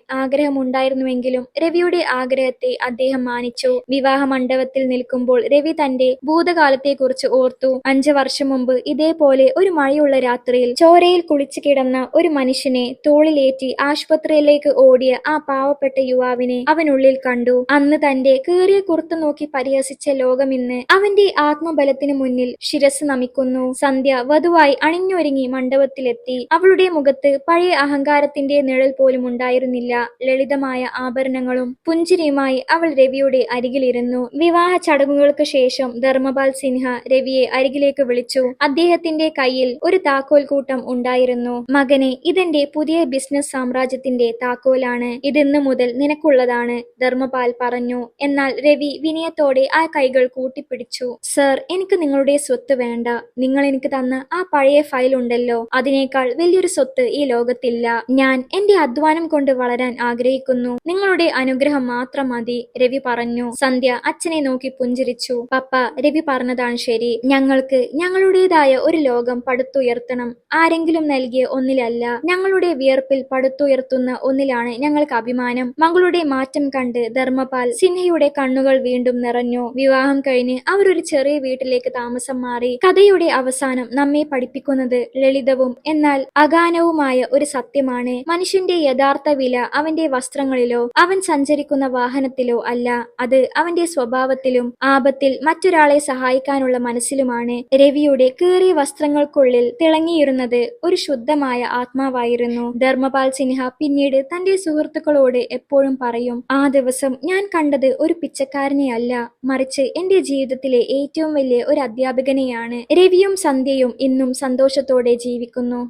ആഗ്രഹമുണ്ടായിരുന്നുവെങ്കിലും രവിയുടെ ആഗ്രഹത്തെ അദ്ദേഹം മാനിച്ചു. വിവാഹ മണ്ഡപത്തിൽ നിൽക്കുമ്പോൾ രവി തന്റെ ഭൂതകാലത്തെക്കുറിച്ച് ഓർത്തു. 5 വർഷം മുമ്പ് ഇതേപോലെ ഒരു മഴയുള്ള രാത്രിയിൽ ചോരയിൽ കുളിച്ചു കിടന്ന ഒരു മനുഷ്യനെ തോളിലേറ്റി ആശുപത്രിയിലേക്ക് ഓടിയ ആ പാവപ്പെട്ട യുവാവിനെ അവനുള്ളിൽ കണ്ടു. അന്ന് തന്റെ കീറിയ കുർത്ത നോക്കി പരിഹസിച്ച ലോകമിന്ന് അവന്റെ ആത്മബലത്തിന് മുന്നിൽ ശിരസ് നമിക്കുന്നു. സന്ധ്യ വധുവായി അണിഞ്ഞൊരുങ്ങി മണ്ഡപത്തിലെത്തി. അവളുടെ മുഖത്ത് പഴയ അഹങ്കാരത്തിന്റെ നിഴൽ പോലും ഉണ്ടായിരുന്നില്ല. ലളിതമായ ആഭരണങ്ങളും പുഞ്ചിരിയുമായി അവൾ രവിയുടെ അരികിലിരുന്നു. വിവാഹ ചടങ്ങുകൾക്ക് ശേഷം ധർമ്മപാൽ സിൻഹ രവിയെ അരികിലേക്ക് വിളിച്ചു. അദ്ദേഹത്തിന്റെ കയ്യിൽ ഒരു താക്കോൽ കൂട്ടം ഉണ്ടായിരുന്നു. മകനെ, ഇതെന്റെ പുതിയ ബിസിനസ് സാമ്രാജ്യത്തിന്റെ താക്കോലാണ്. ഇതിന്ന് മുതൽ നിനക്കുള്ളതാണ്, ധർമ്മപാൽ പറഞ്ഞു. എന്നാൽ രവി വിനയത്തോടെ ആ കൈകൾ കൂട്ടിപ്പിടിച്ചു. സർ, എനിക്ക് നിങ്ങളുടെ സ്വത്ത് വേണ്ട. നിങ്ങൾ എനിക്ക് തന്ന ആ പഴയ ഫയൽ ഉണ്ടല്ലോ, അതിനേക്കാൾ വലിയൊരു സ്വത്ത് ഈ ലോകത്തില്ല. ഞാൻ എന്റെ അധ്വാനം കൊണ്ട് വളരാൻ ആഗ്രഹിക്കുന്നു. നിങ്ങളുടെ അനുഗ്രഹം മാത്രം മതി, രവി പറഞ്ഞു. സന്ധ്യ അച്ഛനെ നോക്കി പുഞ്ചിരിച്ചു. പപ്പ, രവി പറഞ്ഞതാണ് ശരി. ഞങ്ങൾക്ക് ഞങ്ങളുടേതായ ഒരു ലോകം പടുത്തുയർത്തണം. ആരെങ്കിലും നൽകിയ ഒന്നിലല്ല, ഞങ്ങളുടെ വിയർപ്പിൽ പടുത്തുയർത്തുന്ന ഒന്നിലാണ് ഞങ്ങൾക്ക് അഭിമാനം. മകളുടെ മാറ്റം കണ്ട് ധർമ്മപാൽ സിൻഹയുടെ കണ്ണുകൾ വീണ്ടും നിറഞ്ഞു. വിവാഹം കഴിഞ്ഞ് അവർ ഒരു ചെറിയ വീട്ടിലേക്ക് താമസം മാറി. കഥയുടെ അവസാനം നമ്മെ പഠിപ്പിക്കുന്നത് ലളിതവും എന്നാൽ അഗാനവുമായ ഒരു സത്യമാണ്. മനുഷ്യന്റെ യഥാർത്ഥ വില അവന്റെ വസ്ത്രങ്ങളിലോ അവൻ സഞ്ചരിക്കുന്ന വാഹനത്തിലോ അല്ല, അത് അവന്റെ സ്വഭാവത്തിലും ആപത്തിൽ മറ്റൊരാളെ സഹായിക്കാനുള്ള മനസ്സിലുമാണ്. രവിയുടെ കീറിയ വസ്ത്രങ്ങൾക്കുള്ളിൽ തിളങ്ങിയിരുന്നത് ഒരു ശുദ്ധമായ ആത്മാവായിരുന്നു. ധർമ്മപാൽ സിൻഹ പിന്നീട് തന്റെ സുഹൃത്തുക്കളോട് എപ്പോഴും പറയും, ആ ദിവസം ഞാൻ കണ്ടത് ഒരു പിച്ചക്കാരനെയല്ല, മറിച്ച് എന്റെ ജീവിതത്തിലെ ഏറ്റവും വലിയ ഒരു അധ്യാപകനെയാണ്. രവിയും സന്ധ്യയും ഇന്നും സന്തോഷത്തോടെ ജീവിക്കുന്നു.